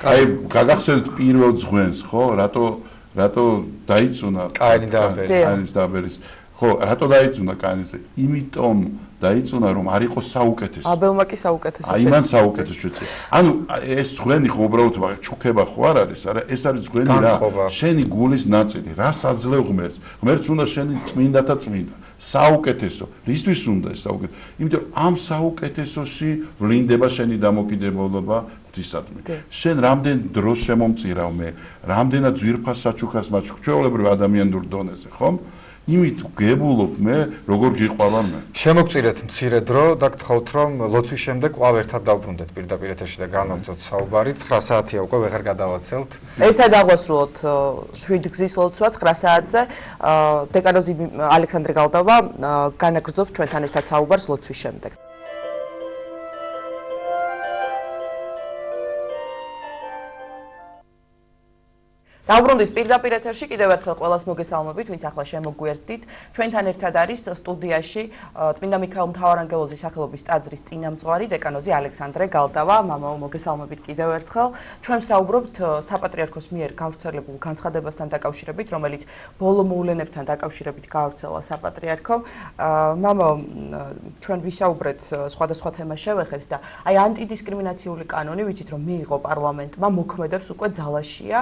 აი, გაგახსენეთ პირველ ძღვენს, ხო? რატო დაიწუნა კაინის და აბელის? ხო, რატო დაიწუნა კაინის? იმიტომ დაიწუნა, რომ არ იყო საუკეთესო. აბელმა კი საუკეთესო შეეცდა. აი, მან საუკეთესო შეეცდა. ანუ ეს ძღვენი ხო უბრალოდ ჩუქება ხო არ არის, არა, ეს არის ძღვენი რა. შენი გულის ნაწილი, რას აძლევ ღმერთს? ღმერთს უნდა შენი წმინდათა წმინდა. საუკეთესო. რისთვის უნდა ეს საუკეთესო? იმიტომ ამ საუკეთესოში ვლინდება შენი დამოკიდებულება ღვთისადმი. შენ რამდენ დროს შემომწირავ მე, რამდენად ძვირფას საჩუქარს მაჩუქ ჩვეულებრივ ადამიანურ დონეზე, ხომ? იმით გებულობ მე, როგორ გიყვავა მე. შემოგწირეთ მცირე დრო და გთხოვთ, რომ ლოცვის შემდეგ კვლავ ერთად დავბრუნდეთ პირდაპირ ეთერში და განვაგრძოთ საუბარი. 9 საათია უკვე ვეღარ გადავაცელთ. ერთად აღვასრულოთ 7 გზის ლოცვა 9 საათზე. დეკანოზი ალექსანდრე გალდავა განაგრძობს ჩვენთან ერთად საუბარს ლოცვის შემდეგ. დავბრუნდით პირდაპირ ეთერში, კიდევ ერთხელ ყველას მოგესალმებით, ვინც ახლა შემოგვიერთდით. ჩვენთან ერთად არის სტუდიაში წმინდა მიქაელ მთავარანგელოზის სახელობის ტაძრის წინამძღვარი დეკანოზი ალექსანდრე გალდავა. მამაო, მოგესალმებით კიდევ ერთხელ. ჩვენ ვსაუბრობთ საპატრიარქოს მიერ გავრცელებულ განცხადებასთან დაკავშირებით, რომელიც ბოლო მოვლენებთან დაკავშირებით გავრცელა საპატრიარქომ. მამაო, ჩვენ ვისაუბრეთ სხვადასხვა თემას შევეხეთ და აი ანტიდისკრიმინაციული კანონი, ვიცით რომ მიიღო პარლამენტმა, მოქმედებს უკვე ძალაშია.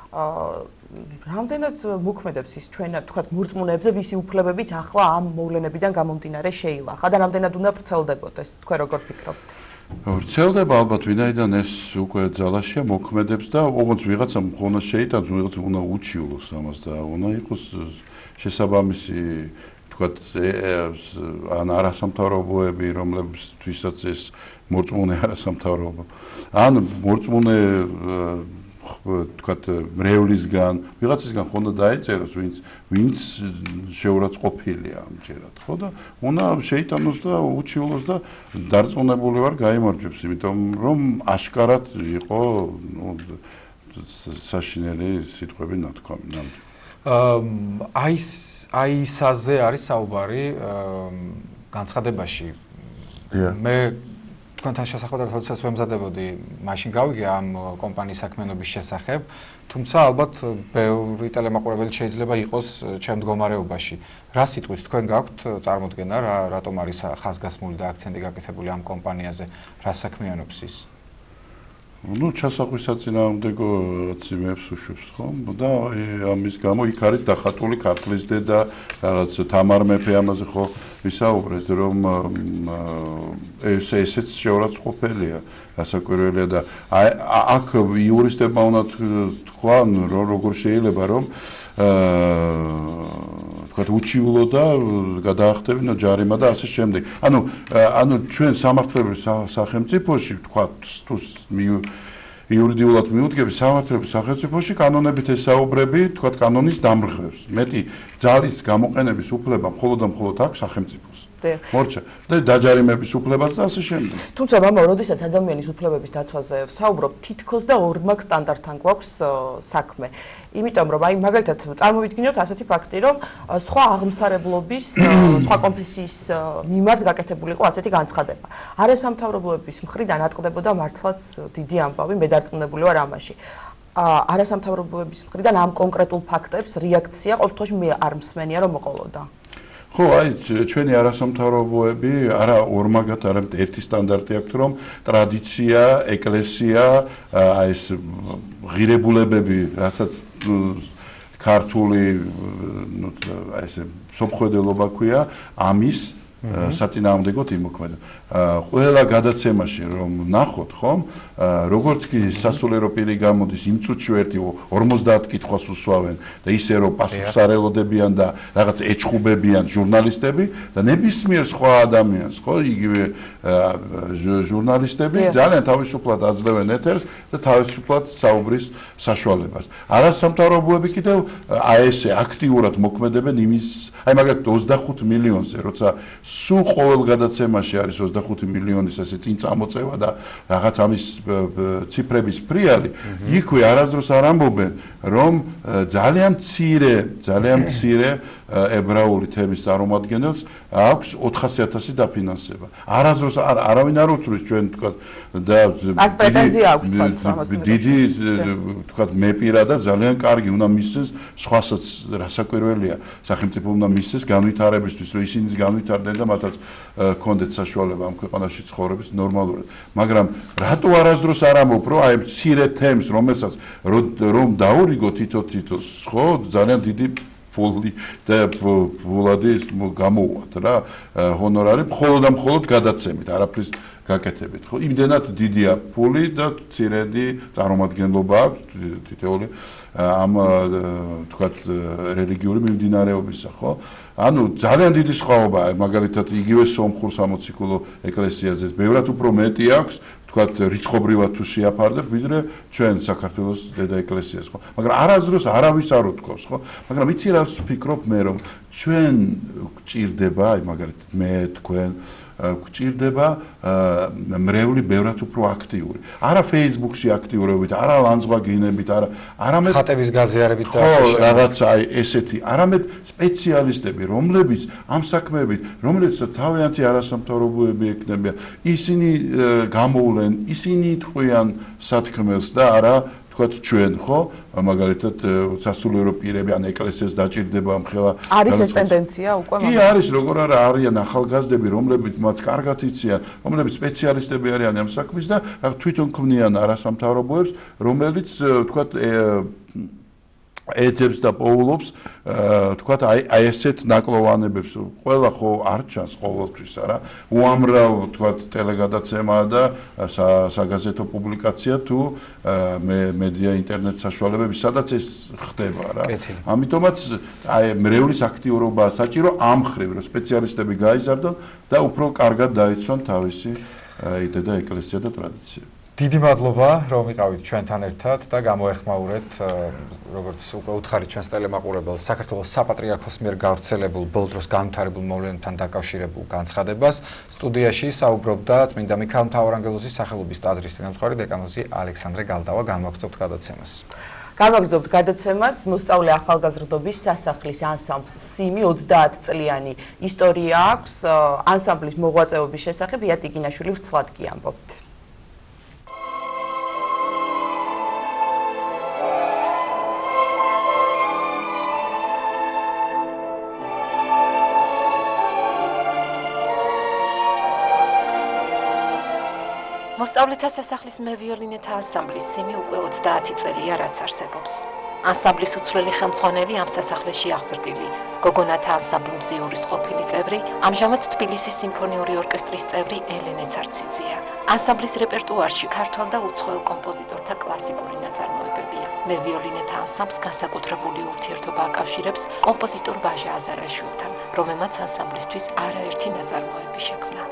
რამდენად მოქმედებს ის ჩვენ თქვათ მორწმუნეებზე, ვისი უფლებებიც ახლა ამ მოვლენებიდან გამომდინარე შეილახა და რამდენად უნდა ვრცელდებოდეს, თქვენ როგორ ფიქრობთ? ვრცელდება ალბათ, ვინაიდან ეს უკვე ძალაშია მოქმედებს და ოღონდ ვიღაცამ უნდა შეიტანოს, ვიღაცამ უნდა უჩივლოს ამას და უნდა იყოს შესაბამისი თქვათ ან არასამთავრობოები, რომლებთვისაც ეს მორწმუნე არასამთავრობო. ან მორწმუნე თქვათ მრევლისგან, ვიღაცისგან ხონდა დაეწეროს, ვინც შეურაცხყოფილია ამჯერად, ხო და უნდა შეიტანოს და უჩივლოს და დარწმუნებული ვარ გაიმარჯვებს, იმიტომ რომ აშკარად იყო საშინელი სიტყვები ნათქვამი. აი ისაზე არის საუბარი განცხადებაში. მე თქვენთან შესახვედრად როდესაც ვემზადებოდი, მაშინ გავიგე ამ კომპანიის საქმიანობის შესახებ, თუმცა ალბათ ბევრი ტელემაყურებელი შეიძლება იყოს ჩემ მდგომარეობაში. რა სიტყვის თქვენ გაქვთ წარმოდგენა, რატომ არის ხაზგასმული და აქცენტი გაკეთებული ამ კომპანიაზე, რა საქმიანობს ის? Ну, ჩასახვის საწინააღმდეგო ციმებს უშვებს ხომ და ამის გამო იქ არის დახატული ქართლის დედა, რაღაც თამარ მეფე ამაზე ხო ვისაუბრეთ, რომ ესეც შეურაცხყოფელია, გასაკვირველია და აქ იურისტებმა უნდა თქვან, როგორ შეიძლება რომ თქვათ უჩივლო და გადაახტევინა ჯარიმა და ასე შემდეგ. ანუ ჩვენ სამართლებრივ სახელმწიფოში თქვათ თუ იურიდიულად მიუდგები სამართლებრივ სახელმწიფოში კანონებით ესაუბრები თქვათ კანონის დამრღვევს. მეტი ძალის გამოყენების უფლება მხოლოდ და მხოლოდ აქვს სახელმწიფოს. მორჩა და დაჯარიმების უფლებაც და ასე შემდეგ. თუმცა მამა, როდესაც ადამიანის უფლებების დაცვაზე ვსაუბრობ, თითქოს და ორმაგ სტანდარტთან გვაქვს საქმე. იმიტომ რომ აი მაგალითად წარმოვიდგინოთ ასეთი ფაქტი, რომ სხვა აღმსარებლობის, სხვა კონფესიის მიმართ გაკეთებული იყო ასეთი განცხადება. არასამთავრობოების მხრიდან ატყდებოდა მართლაც დიდი ამბავი, მე დარწმუნებული ვარ ამაში. არასამთავრობოების მხრიდან ამ კონკრეტულ ფაქტებს რეაქცია ყოველ შემთხვევაში მე არ მსმენია რომ მოყოლოდა. ხო, აი ჩვენი არასამთავრობოები არა ორმაგად, არამედ ერთი სტანდარტი აქვს, რომ ტრადიცია, ეკლესია, აი ეს ღირებულებები, რასაც ქართული აი ესე სოფხედელობა ქვია, ამის საწინააღმდეგოდ იმოქმედა. ყველა გადაცემაში რომ ნახოთ, ხომ, როგორც კი სასულიერო პირი გამოდის, იმ წუთში ერთი 50 კითხვას უსვავენ და ისე რომ პასუხს არ ელოდებიან და რაღაც ეჩხუბებიან ჟურნალისტები და ნებისმიერ სხვა ადამიანს, ხო, იგივე ჟურნალისტები ძალიან თავისუფლად აძლევენ ეთერს და თავისუფლად საუბრის საშუალებას. არასამთავრობოები კიდევ აი ესე აქტიურად მოქმედებენ იმის, აი მაგალითად 25 მილიონზე, როცა სულ ყოველ გადაცემაში არის 25 მილიონის ესე წინ წამოწევა და რაღაც ამის ციფრების ფრიალი, იქვე არასდროს არ ამბობენ, რომ ძალიან მცირე ებრაული თემის წარმომადგენელს აქვს 400.000 დაფინანსება. არასდროს არავინ არ უთვლის ჩვენ თქვა და ას პრეტენზია აქვს თავს დიდი თქვა მეპირა და ძალიან კარგი უნდა მისცეს სხვასაც რასაკვირველია სახელმწიფო უნდა მისცეს განვითარებისთვის, რომ ისინიც განვითარდნენ და მათაც კონდეთ საშუალება ამ ქვეყანაში ცხოვრების ნორმალურად. მაგრამ რატო არასდროს არ ამბობ, რომ აი მცირე თემს, რომელსაც რომ დაურიგო თითო-თითოს, ხო, ძალიან დიდი ფული და ფულადი გამოუვათ რა ჰონორარი მხოლოდ და მხოლოდ გადაცემით, არაფრის გაკეთებით, ხო? იმდენად დიდია ფული და მცირედი წარმომადგენლობა აქვს თითოეული ამ თქვათ რელიგიური მიმდინარეობისა, ხო? ანუ ძალიან დიდი სხვაობაა, მაგალითად იგივე სომხურ სამოციქულო ეკლესიაზე ბევრად უფრო მეტი აქვს თქვათ რიცხობრივად თუ შეაფარდებ, ვიდრე ჩვენ საქართველოს დედა ეკლესიას, ხო? მაგრამ არასდროს არავის არ უთქვავს, ხო? მაგრამ იცი რა ვფიქრობ მე, რომ ჩვენ გვჭირდება, აი მაგალითად მე თქვენ გვჭირდება მრევლი ბევრად უფრო აქტიური. არა Facebook-ში აქტიურობით, არა ლანძღვაგინებით, არამედ ხატების გაზიარებით და ასე შემდეგ. რაღაცა აი ესეთი, არამედ სპეციალისტები, რომლებიც ამ საქმეებით, რომლებიც თავიანთი არასამთავრობოები ექნებიან, ისინი გამოვლენ, ისინი იტყვიან სათქმელს და არა თქვათ ჩვენ, ხო? მაგალითად სასულიერო პირები ან ეკლესიას დაჭირდება ამხელა არის ეს ტენდენცია უკვე კი არის, როგორ არა არიან ახალგაზრდები, რომლებიც მათ კარგად იციან, რომლებიც სპეციალისტები არიან ამ საქმის და თვითონ ქმნიან არასამთავრობოებს, რომელიც თქვათ ეძებს და პოულობს თქვათ აი ესეთ ნაკლოვანებებს ყველა ხო არ ჩანს ყოველთვის არა უამრავ თქვათ ტელეგადაცემა და საგაზეთო პუბლიკაცია თუ მედია ინტერნეტ საშუალებები სადაც ეს ხდება რა ამიტომაც აი მრევლის აქტიურობაა საჭირო ამ ხრივ რომ სპეციალისტები გაიზარდონ და უფრო კარგად დაიცვან თავისი იდეა და ეკლესია და ტრადიცია დიდი მადლობა, რომ იყავით ჩვენთან ერთად და გამოეხმაურეთ, როგორც უკვე უთხარით ჩვენს ტელემაყურებელს, საქართველოს საპატრიარქოს მიერ გავრცელებულ ბოლო დროს განვითარებულ მოვლენებთან დაკავშირებულ განცხადებას. სტუდიაში საუბრობდა წმინდა მიქაელ მთავარანგელოზის სახელობის ტაძრის წინამძღვარი დეკანოზი ალექსანდრე გალდავა. განვაგრძობთ გადაცემას. Განვაგრძობთ გადაცემას მოსწავლე ახალგაზრდობის სასახლის ანსამბლს სიმი 30 წლიანი ისტორია აქვს ანსამბლის მოღვაწეობის შესახებ ია ტიგინაშვილი ვრცლად კი ამბობთ. მოსწავლეთა სასახლის მევიოლინეთა ანსამბლის სიმი უკვე 30 წელია რაც არსებობს. ანსამბლის უცვლელი ხელმძღვანელი ამ სასახლეში აღზრდილი, გოგონათა ანსამბლ მზიურის ყოფილი წევრი, ამჟამად თბილისის სიმფონიური ორკესტრის წევრი ელენე ცარციძეა. ანსამბლის რეპერტუარში ქართველ და უცხოელ კომპოზიტორთა კლასიკური ნაწარმოებებია. მევიოლინეთა ანსამბლს განსაკუთრებული ურთიერთობა აკავშირებს კომპოზიტორ ვაჟა აზარაშვილთან, რომელმაც ანსამბლისთვის არაერთი ნაწარმოები შექმნა.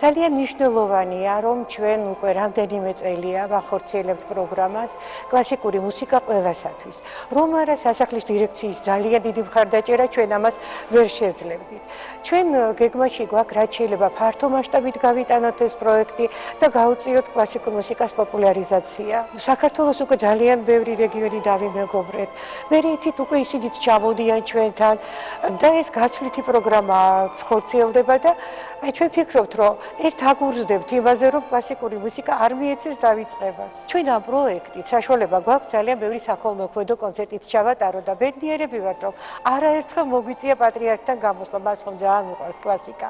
ძალიან მნიშვნელოვანია, რომ ჩვენ უკვე რამდენიმე წელია ვახორციელებთ პროგრამას კლასიკური მუსიკა ყველასათვის. რომ არა სასახლის დირექციის ძალიან დიდი მხარდაჭერა ჩვენ ამას ვერ შევძლებდით. ჩვენ გეგმაში გვაქვს რაც შეიძლება ფართო მასშტაბით გავიტანოთ ეს პროექტი და გავუწიოთ კლასიკურ მუსიკას პოპულარიზაცია. საქართველოს უკვე ძალიან ბევრი რეგიონი დავიმეგობრეთ. მე იცით უკვე ისინიც ჩამოდიან ჩვენთან და ეს გაცვლითი პროგრამა ხორციელდება და აი ჩვენ ფიქრობთ, რომ ერთ აგურზდებთ იმაზე, რომ კლასიკური მუსიკა არ მიეცეს დავიწყებას. ჩვენ ამ პროექტით საშუალება გვაქვს ძალიან ბევრი საქველმოქმედო კონცერტით ჩავატარო და ბედნიერები ვართ, რომ არაერთხელ მოგვიწია პატრიარქთან გამოსვლა, მას ხომ ძალიან მიყვარს კლასიკა.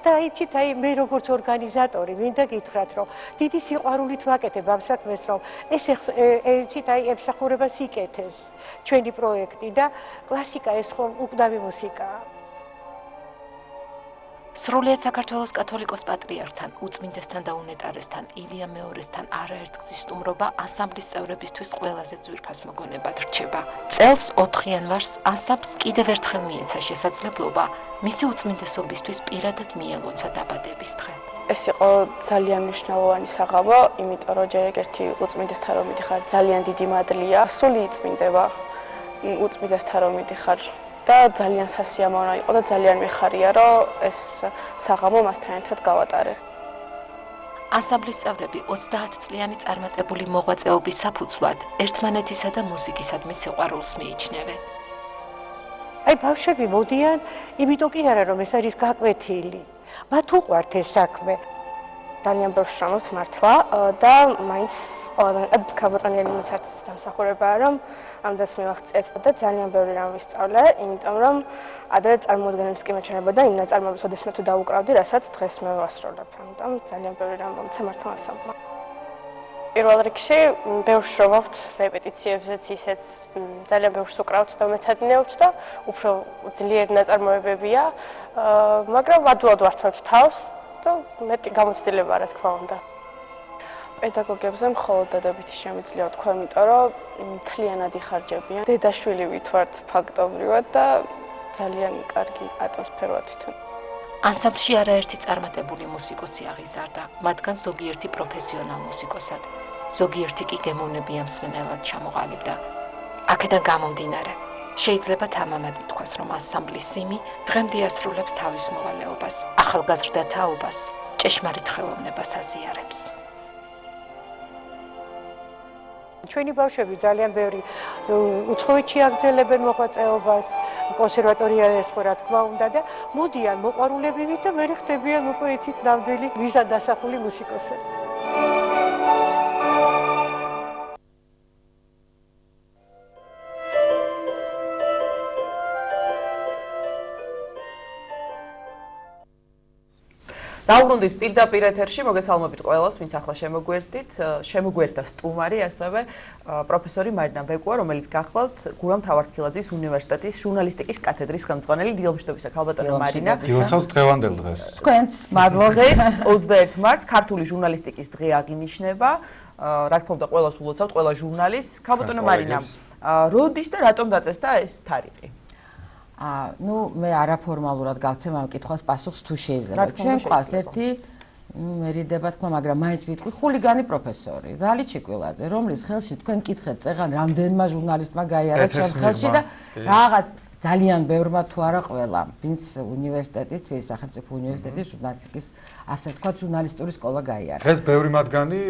და იცით, აი მე როგორც ორგანიზატორი მინდა გითხრათ, რომ დიდი სიყვარულით ვაკეთებ ამ საქმეს, რომ ეს იცით, აი ემსახურება სიკეთეს ჩვენი პროექტი და კლასიკა ეს ხომ უკდავი მუსიკაა. სრულიად საქართველოს კათოლიკოს პატრიარქთან, უწმინდესთან და უნეტარესთან, ილია მეორესთან არაერთგზის სტუმრობა ანსამბლის წევრებისთვის ყველაზე ძვირფას მოგონებად რჩება. წელს 4 იანვარს ანსამბლს კიდევ ერთხელ მიეცა შესაძლებლობა მისი უწმინდესობისთვის პირადად მიელოცა დაბადების დღე. ეს იყო ძალიან მნიშვნელოვანი საღამო, იმიტომ რომ ჯერ ერთი უწმინდესთან რომ მიდიხარ, ძალიან დიდი მადლია. სული იწმინდება უწმინდესთან რომ მიდიხარ. და ძალიან სასიამოვნო იყო და ძალიან მიხარია, რომ ეს საღამო მასთან ერთად გავატარე. ანსამბლის წევრები 30 წლიანი წარმატებული მოღვაწეობის საფუძვლად ერთმანეთისა და მუსიკისადმი სიყვარულს მიიჩნევენ. აი ბავშვები მოდიან, იმიტომ კი არა რომ ეს არის გაკვეთილი. მათ უყვართ ეს საქმე. ძალიან ბევრ შრომობთ მართლა და მაინც ყველაზე ქაბოტონიანი მოცარტის დამსახურებაა, რომ ამდენს მივახციეთ და ძალიან ბევრი რამ ვისწავლე, იმიტომ რომ ადრე წარმოუდგენელიც კი მეჩვენებოდა იმ ნაწარმოებს, ოდესმე თუ დაუკრავდი, რასაც დღეს მე ვასრულებ. ამიტომ ძალიან ბევრი რამ მომცე მართლა ანსამბლმა. პირველ რიგში ბევრ შრომობთ რეპეტიციებზეც ისეც ძალიან ბევრს უკრავთ და მეცადინეობთ და უფრო ძლიერი ნაწარმოებებია, მაგრამ ადვილად ვართმევთ თავს და მეტი გამოცდილება რა თქმა უნდა. პედაგოგებზე მხოლოდ დადებითი შემიძლია ვთქვა, იმიტომ რომ მთლიანად იხარჯებიან. დედაშვილი ვითვართ ფაქტობრივად და ძალიან კარგი ატმოსფეროა თვითონ. ანსამბლში არაერთი წარმატებული მუსიკოსი აღიზარდა, მათგან ზოგიერთი პროფესიონალ მუსიკოსად, ზოგიერთი კი გემოვნებიან მსმენელად ჩამოყალიბდა. აქედან გამომდინარე, შეიძლება თამამად ითქვას, რომ ანსამბლის სიმი დღემდე ასრულებს თავის მოვალეობას, ახალგაზრდა თაობას, ჭეშმარიტ ხელოვნებას აზიარებს. ჩვენი ბავშვები ძალიან ბევრი უცხოეთში აგრძელებენ მოღვაწეობას, კონსერვატორია ეს რა თქმა უნდა და მოდიან მოყვარულებივით და მე ხდებიან უკვე იცით ნამდვილი მიზანდასახული მუსიკოსები. დავბრუნდით პირდაპირ ეთერში, მოგესალმებით ყველას, ვინც ახლა შემოგვერთდით, შემოგვერთა სტუმარი, ასევე პროფესორი მარინა ვეკუა, რომელიც გახლავთ გურამ თავართქილაძის უნივერსიტეტის ჟურნალისტიკის კათედრის ხელმძღვანელი. დილამშვიდობისა, ქალბატონო მარინა. გილოცავთ დღევანდელ დღეს. თქვენც მადლობა. დღეს 21 მარტს ქართული ჟურნალისტიკის დღე აღინიშნება. რა თქმა უნდა, ყველას ულოცავთ, ყველა ჟურნალისტს. ქალბატონო მარინა, როდის და რატომ დაწესდა ეს თარიღი? მე არაფორმალურად გავცემ ამ კითხვას პასუხს თუ შეიძლება. ჩვენ ყავს ერთი მერიდება თქვა, მაგრამ მაინც ვიტყვი ხულიგანი პროფესორი, დალი ჩიკვილაძე, რომლის ხელში თქვენ მკითხეთ წეღან რამდენმა ჟურნალისტმა გაიარა ჩემს ხელში და რაღაც ძალიან ბევრმა თუ არა ყველა, ვინც უნივერსიტეტის, თბილისის სახელმწიფო უნივერსიტეტის ჟურნალისტიკის, ასე ვთქვათ, ჟურნალისტური სკოლა გაიარა. დღეს ბევრი მათგანი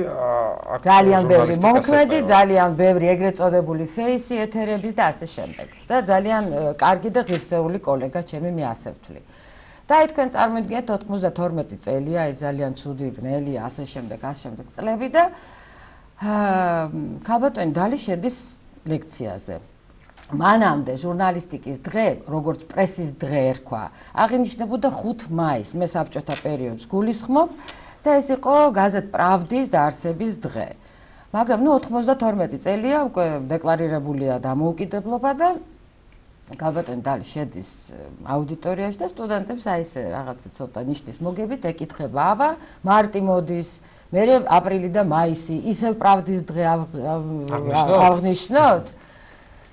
ძალიან ბევრი მომქმედი, ძალიან ბევრი ეგრეთ წოდებული ფეისი ეთერების და ასე შემდეგ. და ძალიან კარგი და ღირსეული კოლეგა ჩემი მე ასე ვთვლი. და აი თქვენ წარმოიდგინეთ 92 წელია, ეს ძალიან ცუდი ბნელი, ასე შემდეგ წლები და ქალბატონი დალი შედის ლექციაზე. მანამდე ჟურნალისტიკის დღე, როგორც პრესის დღე ერქვა, აღინიშნებოდა 5 მაისს, მე საბჭოთა პერიოდს გულისხმობ და ეს იყო გაზეთ პრავდის დაარსების დღე. მაგრამ 92 წელია უკვე დეკლარირებულია დამოუკიდებლობა და ქალბატონი დალი შედის აუდიტორიაში და სტუდენტებს აი ესე რაღაცა ცოტა ნიშნის მოგებით ეკითხება, აბა მარტი მოდის, მერე აპრილი და მაისი, ისევ პრავდის დღე აღნიშნოთ.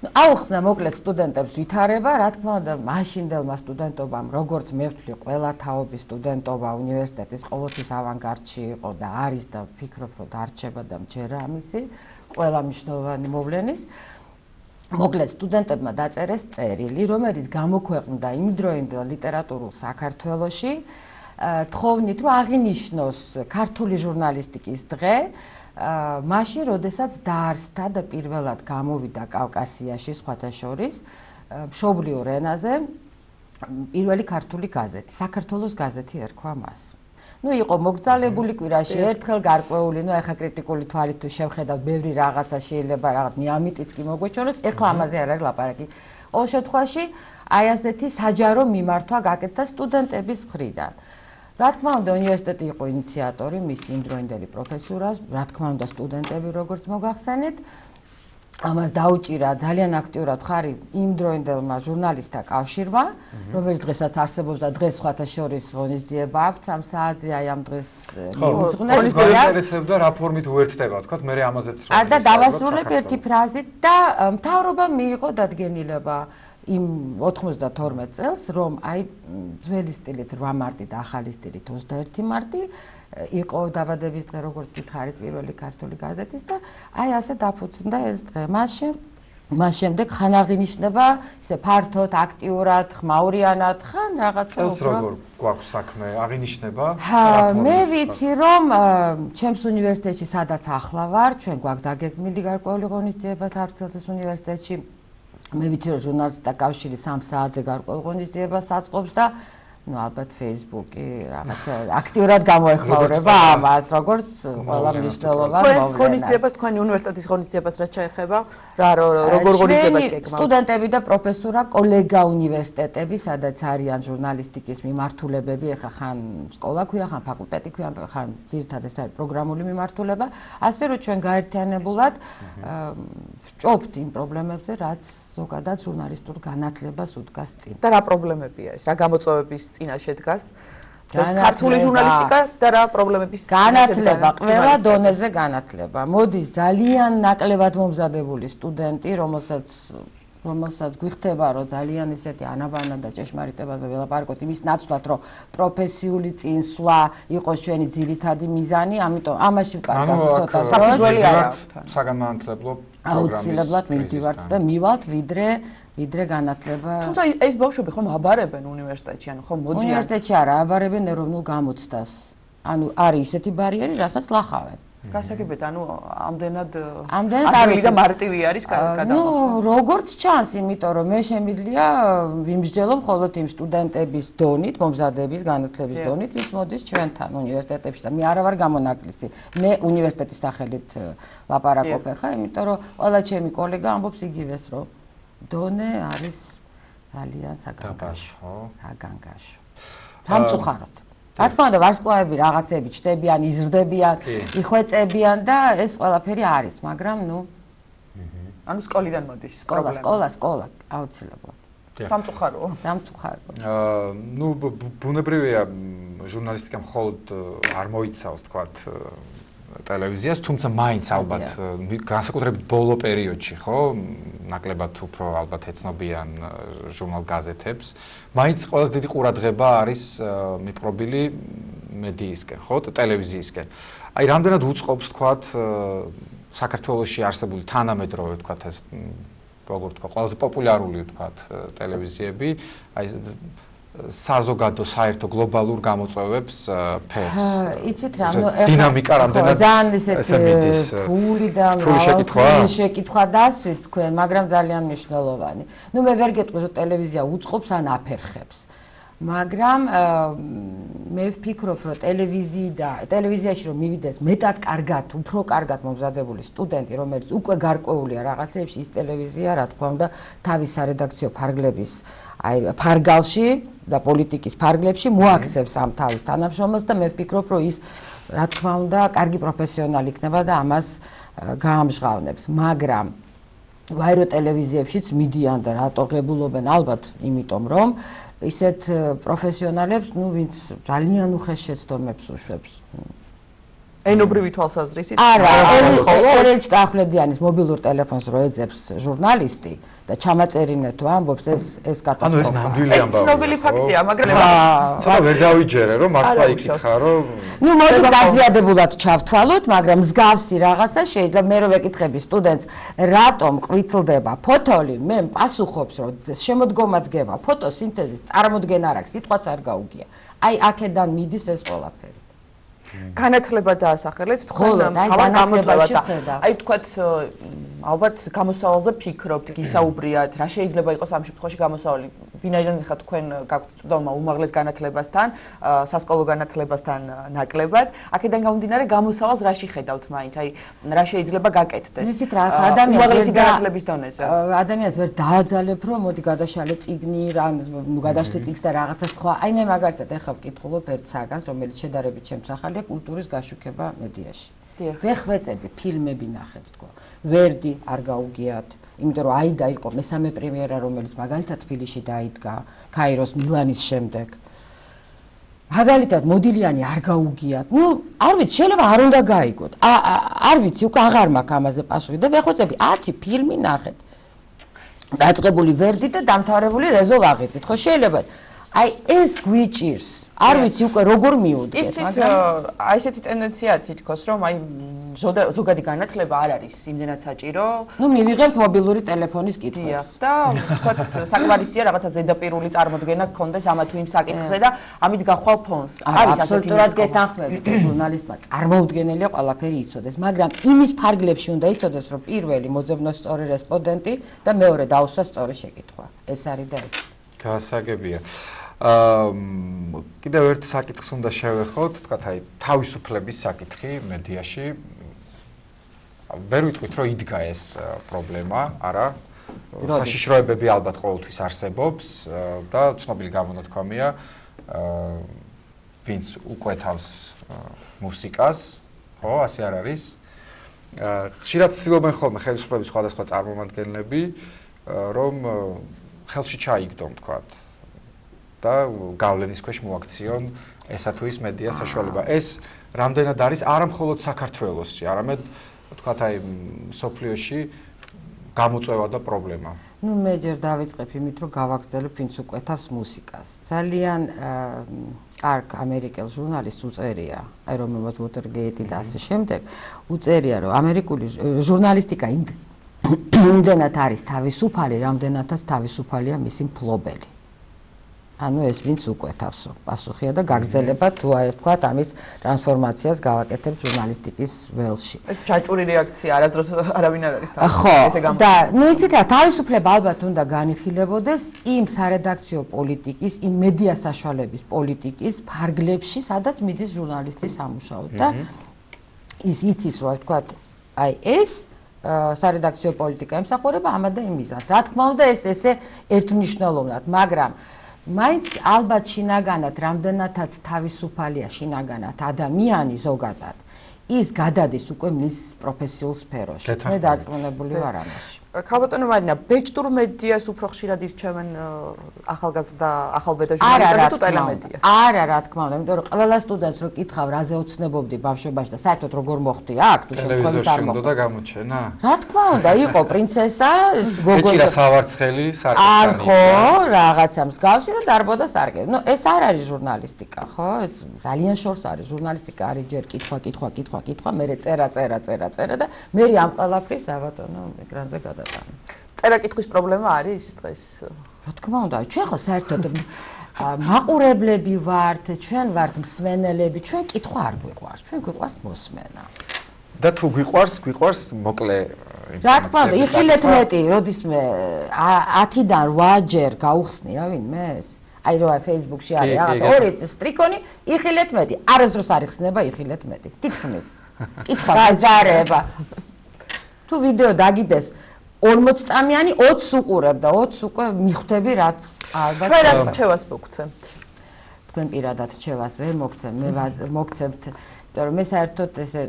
აუხსნა მოკლედ სტუდენტებს ვითარება, რა თქმა უნდა, მაშინდელმა სტუდენტობამ, როგორც მე ვთვლი, ყველა თაობის სტუდენტობა უნივერსიტეტის ყოველთვის ავანგარდში იყო და არის და ვფიქრობ, რომ დარჩება და მჯერა ამისი, ყველა მნიშვნელოვანი მოვლენის. მოკლედ სტუდენტებმა დაწერეს წერილი, რომელიც გამოქვეყნდა იმდროინდელ ლიტერატურულ საქართველოში, თხოვნით, რომ აღინიშნოს ქართული ჟურნალისტიკის დღე, მაშინ, როდესაც დაარსდა და პირველად გამოვიდა კავკასიაში, სხვათა შორის, მშობლიურ ენაზე, პირველი ქართული გაზეთი, საქართველოს გაზეთი ერქვა მას. იყო მოგზალებული კვირაში ერთხელ გარკვეული, ეხა კრიტიკული თვალით თუ შევხედავთ, ბევრი რაღაცა შეიძლება რაღაც ამიტიც კი მოგვეჩვენოს, ეხლა ამაზე არ არის ლაპარაკი. ყოველ შემთხვევაში, აი ასეთი საჯარო მიმართვა გაკეთდა სტუდენტების მხრიდან. რა თქმა უნდა, უნივერსიტეტი იყო ინიციატორი, მისი იმდროინდელი პროფესურა, რა თქმა უნდა, სტუდენტები როგორც მოგახსენეთ. ამას დაუჭირა ძალიან აქტიურად ხარი იმდროინდელმა ჟურნალისტთა კავშირმა, რომელიც დღესაც არსებობს და დღეს სხვათა შორის ღონისძიება აქვს, ამ საათზე აი ამ დღეს მიუძღვნეს. გაინტერესებდა რა ფორმით უერთდება, თქვათ, მე ამაზეც რომ და დავასრულებ ერთი ფრაზით და მთავრობამ მიიღო დადგენილება იმ 92 წელს, რომ აი ძველი სტილით 8 მარტი და ახალი სტილით 21 მარტი იყო დაბადების დღე, როგორც გითხარით, პირველი ქართული გაზეთის და აი ასე დაფუძნდა ეს დღე. მას შემდეგ ხან აღინიშნება ისე ფართოდ, აქტიურად, ხმაურიანად, ხან რაღაც წელს როგორ გვაქვს საქმე, აღინიშნება? მე ვიცი, რომ ჩემს უნივერსიტეტში, სადაც ახლა ვარ, ჩვენ გვაქვს დაგეგმილი გარკვეული ღონისძიება ქართლის უნივერსიტეტში. მე ვიცი, რომ ჟურნალისტთა კავშირი 3 საათზე გარკვეულ ღონისძიებას აწყობს და ალბათ Facebook-ი რაღაცა აქტიურად გამოეხმაურება ამას, როგორც ყველა მნიშვნელოვან მოვლენას. ღონისძიებას, თქვენი უნივერსიტეტის ღონისძიებას რა შეეხება? როგორ ღონისძიებას გეკმავთ? სტუდენტები და პროფესურა, კოლეგა უნივერსიტეტები, სადაც არიან ჟურნალისტიკის მიმართულებები, ეხა ხან სკოლა ქვია, ხან ფაკულტეტი ქვია, ხან ძირითადად ეს არის პროგრამული მიმართულება, ასე რომ ჩვენ გაერთიანებულად ვჭობთ იმ პრობლემებზე, რაც ზოგადად ჟურნალისტურ განათლებას უდგას წინ. და რა პრობლემებია ეს? რა გამოწვევების წინაშე დგას? ქართული ჟურნალისტიკა და რა პრობლემების განათლება, ყველა დონეზე განათლება. მოდის ძალიან ნაკლებად მომზადებული სტუდენტი, რომელსაც გვიხდება, რომ ძალიან ესეთი ანაბანა და ჭეშმარიტებაზე ველაპარაკოთ, იმის ნაცვლად, რომ პროფესიული წინსვლა იყოს ჩვენი ძირითადი მიზანი, ამიტომ ამაში ვკარგავთ ცოტა საფუძველი არა აქვს. საგანმანათლებლო აუცილებლად მივდივართ და მივალთ, ვიდრე განათლება. თუმცა ეს ბავშვები ხომ აბარებენ უნივერსიტეტში, ანუ ხომ მოდიან? უნივერსიტეტში არა, აბარებენ ეროვნულ გამოცდას. ანუ არის ისეთი ბარიერი, რასაც ლახავენ. გასაგებად, ანუ ამდენად არის და მარტივი არის გადამახვა. როგორც ჩანს, იმიტომ რომ მე შემიძლია ვიმსჯელო მხოლოდ იმ სტუდენტების დონით, მომზადების, განათლების დონით, ვინც მოდის ჩვენთან უნივერსიტეტებში და მე არა ვარ გამონაკლისი. მე უნივერსიტეტის სახელით ლაპარაკობ ხა, იმიტომ რომ ყველა ჩემი კოლეგა ამბობს იგივეს, რომ დონე არის ძალიან საგანგაშო. სამწუხაროდ. რა თქმა უნდა, ვარსკვლავები რაღაცები ჩდებიან, იზრდებიან, იხვეწებიან და ეს ყველაფერი არის, მაგრამ ანუ სკოლიდან მოდის სკოლა, აუცილებლად. სამწუხაროა. ბუნებრივია ჟურნალისტიკა მხოლოდ არ მოიცავს, თქვათ, ტელევიზიას, თუმცა მაინც ალბათ განსაკუთრებით ბოლო პერიოდში, ხო, ნაკლებად უფრო ალბათ ეცნობიან ჟურნალ გაზეთებს. მაინც ყველაზე დიდი ყურადღება არის მიპყრობილი მედიისკენ, ხო, ტელევიზიისკენ. აი, რამდენად უწყობს თქვათ საქართველოში არსებული თანამედროვე თქვათ ეს როგორ თქვა, ყველაზე პოპულარული თქვათ ტელევიზიები, აი საზოგადო საერთო გლობალურ გამოწვევებს ფერს. იცით რა, დინამიკა რამდენად ესე მიდის ფული და შეკითხვა დასვით თქვენ, მაგრამ ძალიან მნიშვნელოვანი. ნუ მე ვერ გეტყვი რომ ტელევიზია უწყობს ან აფერხებს. მაგრამ მე ვფიქრობ, რომ ტელევიზიაში რომ მივიდეს მეტად კარგად, უფრო კარგად მომზადებული სტუდენტი, რომელიც უკვე გარკვეულია რაღაცეებში, ის ტელევიზია, რა თქმა უნდა, თავის სარედაქციო ფარგლების ფარგალში და პოლიტიკის ფარგლებში მოაქცევს ამ თავის თანამშრომელს და მე ვფიქრობ, რომ ის, რა თქმა უნდა, კარგი პროფესიონალი იქნება და ამას გაამჟღავნებს. მაგრამ ვაირო ტელევიზიებშიც მიდიან და რატო ღებულობენ, ალბათ იმიტომ, რომ ისეთ პროფესიონალებს, ვინც ძალიან უხეშ შეცდომებს უშვებს. ენობრივი თვალსაზრისით? არა, ელეჩკა ახვლედიანის მობილურ ტელეფონს რო ეძებს ჟურნალისტი და ჩამაწერინე თუ ამბობს, ეს კატასტროფა. ანუ ეს ნამდვილი ამბავია. ეს ცნობილი ფაქტია, მაგრამ ცოტა ვერ დავიჯერე, რომ მართლა იკითხა, რომ მოდი გაზვიადებულად ჩავთვალოთ, მაგრამ მსგავსი რაღაცა შეიძლება მე რო ვეკითხები სტუდენტს, რატომ ყვითლდება ფოთოლი, მე პასუხობს, რომ შემოდგომა დგება ფოტოსინთეზის წარმოდგენა არ აქვს, სიტყვაც არ გაუგია. აი აქედან მიდის ეს ყველაფერი. განათლება დაასახელეთ თქვენ თავად გამოწვევად და აი თქვათ ალბათ გამოსავალზე ფიქრობთ, გისაუბრიათ, რა შეიძლება იყოს ამ შემთხვევაში გამოსავალი? ვინაიდან ხა თქვენ გაქვთ წვდომა უმაღლეს განათლებასთან, სასკოლო განათლებასთან ნაკლებად, აქედან გამომდინარე გამოსავალს რაში ხედავთ მაინც? აი რა შეიძლება გაკეთდეს? იცით რა, ადამიანის განათლების დონეზე. ადამიანს ვერ დააძალებ, რომ მოდი გადაშალე წიგნი, გადაშლე წიგნს და რაღაცა სხვა. აი მე მაგალითად ეხლა ვკითხულობ ერთ საგანს, რომელიც შედარებით ჩემს ახალია კულტურის გაშუქება მედიაში. ვეხვეწები ფილმები ნახეთ თქო. ვერდი არ გაუგიათ, იმიტომ რომ აიდა იყო მესამე პრემიერა, რომელიც მაგალითად თბილისში დაიდგა, კაიროს, მილანის შემდეგ. მაგალითად მოდილიანი არ გაუგიათ. არ ვიცი, შეიძლება არ უნდა გაიგოთ. არ ვიცი, უკვე აღარ მაქვს ამაზე პასუხი და ვეხვეწები 10 ფილმი ნახეთ. დაწყებული ვერდი და დამთავრებული რეზო ლაღიძით, ხო შეიძლება. აი ეს გვიჭირს. არ ვიცი უკვე როგორ მიუდგეთ, მაგრამ აი ესეთი ტენდენციაა თითქოს, რომ აი ზოგადი განათლება არ არის იმდენად საჭირო. მივიღებთ მობილური ტელეფონის კითხვას. და თქვათ საკმარისია რაღაცა ზედაპირული წარმოდგენა გქონდეს ამა თუ იმ საკითხზე და ამით გახვალ ფონს. არის ასეთი აბსოლუტურად გეთანხმებით, ჟურნალისტმა წარმოუდგენელია ყველაფერი იცოდეს, მაგრამ იმის ფარგლებში უნდა იცოდეს, რომ პირველი მოძებნოს სწორი რესპონდენტი და მეორე დაუსვა სწორი შეკითხვა. ეს არის და ეს. გასაგებია. კიდევ ერთ საკითხს უნდა შევეხოთ, თქვათ აი თავისუფლების საკითხი მედიაში. ვერ ვიტყვით, რომ იდგა ეს პრობლემა, არა. საშიშროებები ალბათ ყოველთვის არსებობს და ცნობილი გამონათქვამია, ვინც უკვეთავს მუსიკას, ხო, ასე არ არის. ხშირად ცდილობენ ხოლმე ხელისუფლების სხვადასხვა წარმომადგენლები, რომ ხელში ჩაიგდონ, თქვათ. და გავლენის ქვეშ მოაქციონ ესა თუ ის მედია საშუალება. ეს რამდენად არის არა მხოლოდ საქართველოსში, არამედ თქვათ აი სოფლიოში გამოწვევა და პრობლემა. მე ჯერ დავიწყებ იმით, რომ გავაგრძელებ ვინც უკვეთავს მუსიკას. ძალიან კარგ ამერიკელ ჟურნალისტს უწერია, აი რომელმაც ვოტერგეიტი და ასე შემდეგ, უწერია, რომ ამერიკული ჟურნალისტიკა იმდენად არის თავისუფალი, რამდენადაც თავისუფალია მისი მფლობელი. ანუ ეს ვინც უკვეთავსო, პასუხია და გაგრძელება თუ აი ვთქვათ ამის ტრანსფორმაციას გავაკეთებ ჟურნალისტიკის ველში. ეს ჩაჭური რეაქცია, არასდროს არავინ არ არის ესე გამო. და იცით რა, თავისუფლება ალბათ უნდა განიხილებოდეს იმ სარედაქციო პოლიტიკის, იმ მედია საშუალების პოლიტიკის ფარგლებში, სადაც მიდის ჟურნალისტის სამუშაო და ის იცის რა ვთქვათ, აი ეს სარედაქციო პოლიტიკა ემსახურება ამა და იმ მიზანს. რა თქმა უნდა ეს ესე ერთმნიშვნელოვნად, მაგრამ მაინც ალბათ შინაგანად რამდენადაც თავისუფალია შინაგანად ადამიანი ზოგადად ის გადადის უკვე მის პროფესიულ სფეროში. მე დარწმუნებული ვარ ამაში. ქალბატონო მარინა, ბეჭდურ მედიას უფრო ხშირად ირჩევენ ახალგაზრდა ახალბედა ჟურნალისტები თუ ტელემედიას? არა, რა თქმა უნდა, იმიტომ რომ ყველა სტუდენტს რო კითხავ, რაზე ოცნებობდი ბავშვობაში და საერთოდ როგორ მოხდი აქ, თუ შემთხვევით არ მოხდა. და გამოჩენა? რა თქმა უნდა, იყო პრინცესა, გოგონა. ბეჭირა სავარცხელი, სარკესტანი. არ ხო, რაღაცა მსგავსი და დარბოდა სარკე. ნუ ეს არ არის ჟურნალისტიკა, ხო? ეს ძალიან შორს არის. ჟურნალისტიკა არის ჯერ კითხვა, მერე წერა და მერე ამ ყველაფრის საბატონო ეკრანზე გადატანა. წერა-კითხვის პრობლემა არის დღეს? რა თქმა უნდა, ჩვენ ხო საერთოდ მაყურებლები ვართ, ჩვენ ვართ მსმენელები, ჩვენ კითხვა არ გვიყვარს, ჩვენ გვიყვარს მოსმენა. და თუ გვიყვარს მოკლე რა თქმა უნდა, იხილეთ მეტი, როდის მე 10-დან 8 ჯერ გაუხსნია ვინმე ეს? აი რა Facebook-ში არის რაღაც ორი სტრიკონი, იხილეთ მეტი, არასდროს არ იხსნება, იხილეთ მეტი. თითქმის. კითხვა გაზარება. თუ ვიდეო დაგიდეს 40 წამიანი 20 უყურებ და 20 უკვე მიხვდები რაც ალბათ ჩვენ რა რჩევას მოგცემთ? თქვენ პირადად რჩევას ვერ მოგცემ, მე მოგცემთ, იმიტომ რომ მე საერთოდ ესე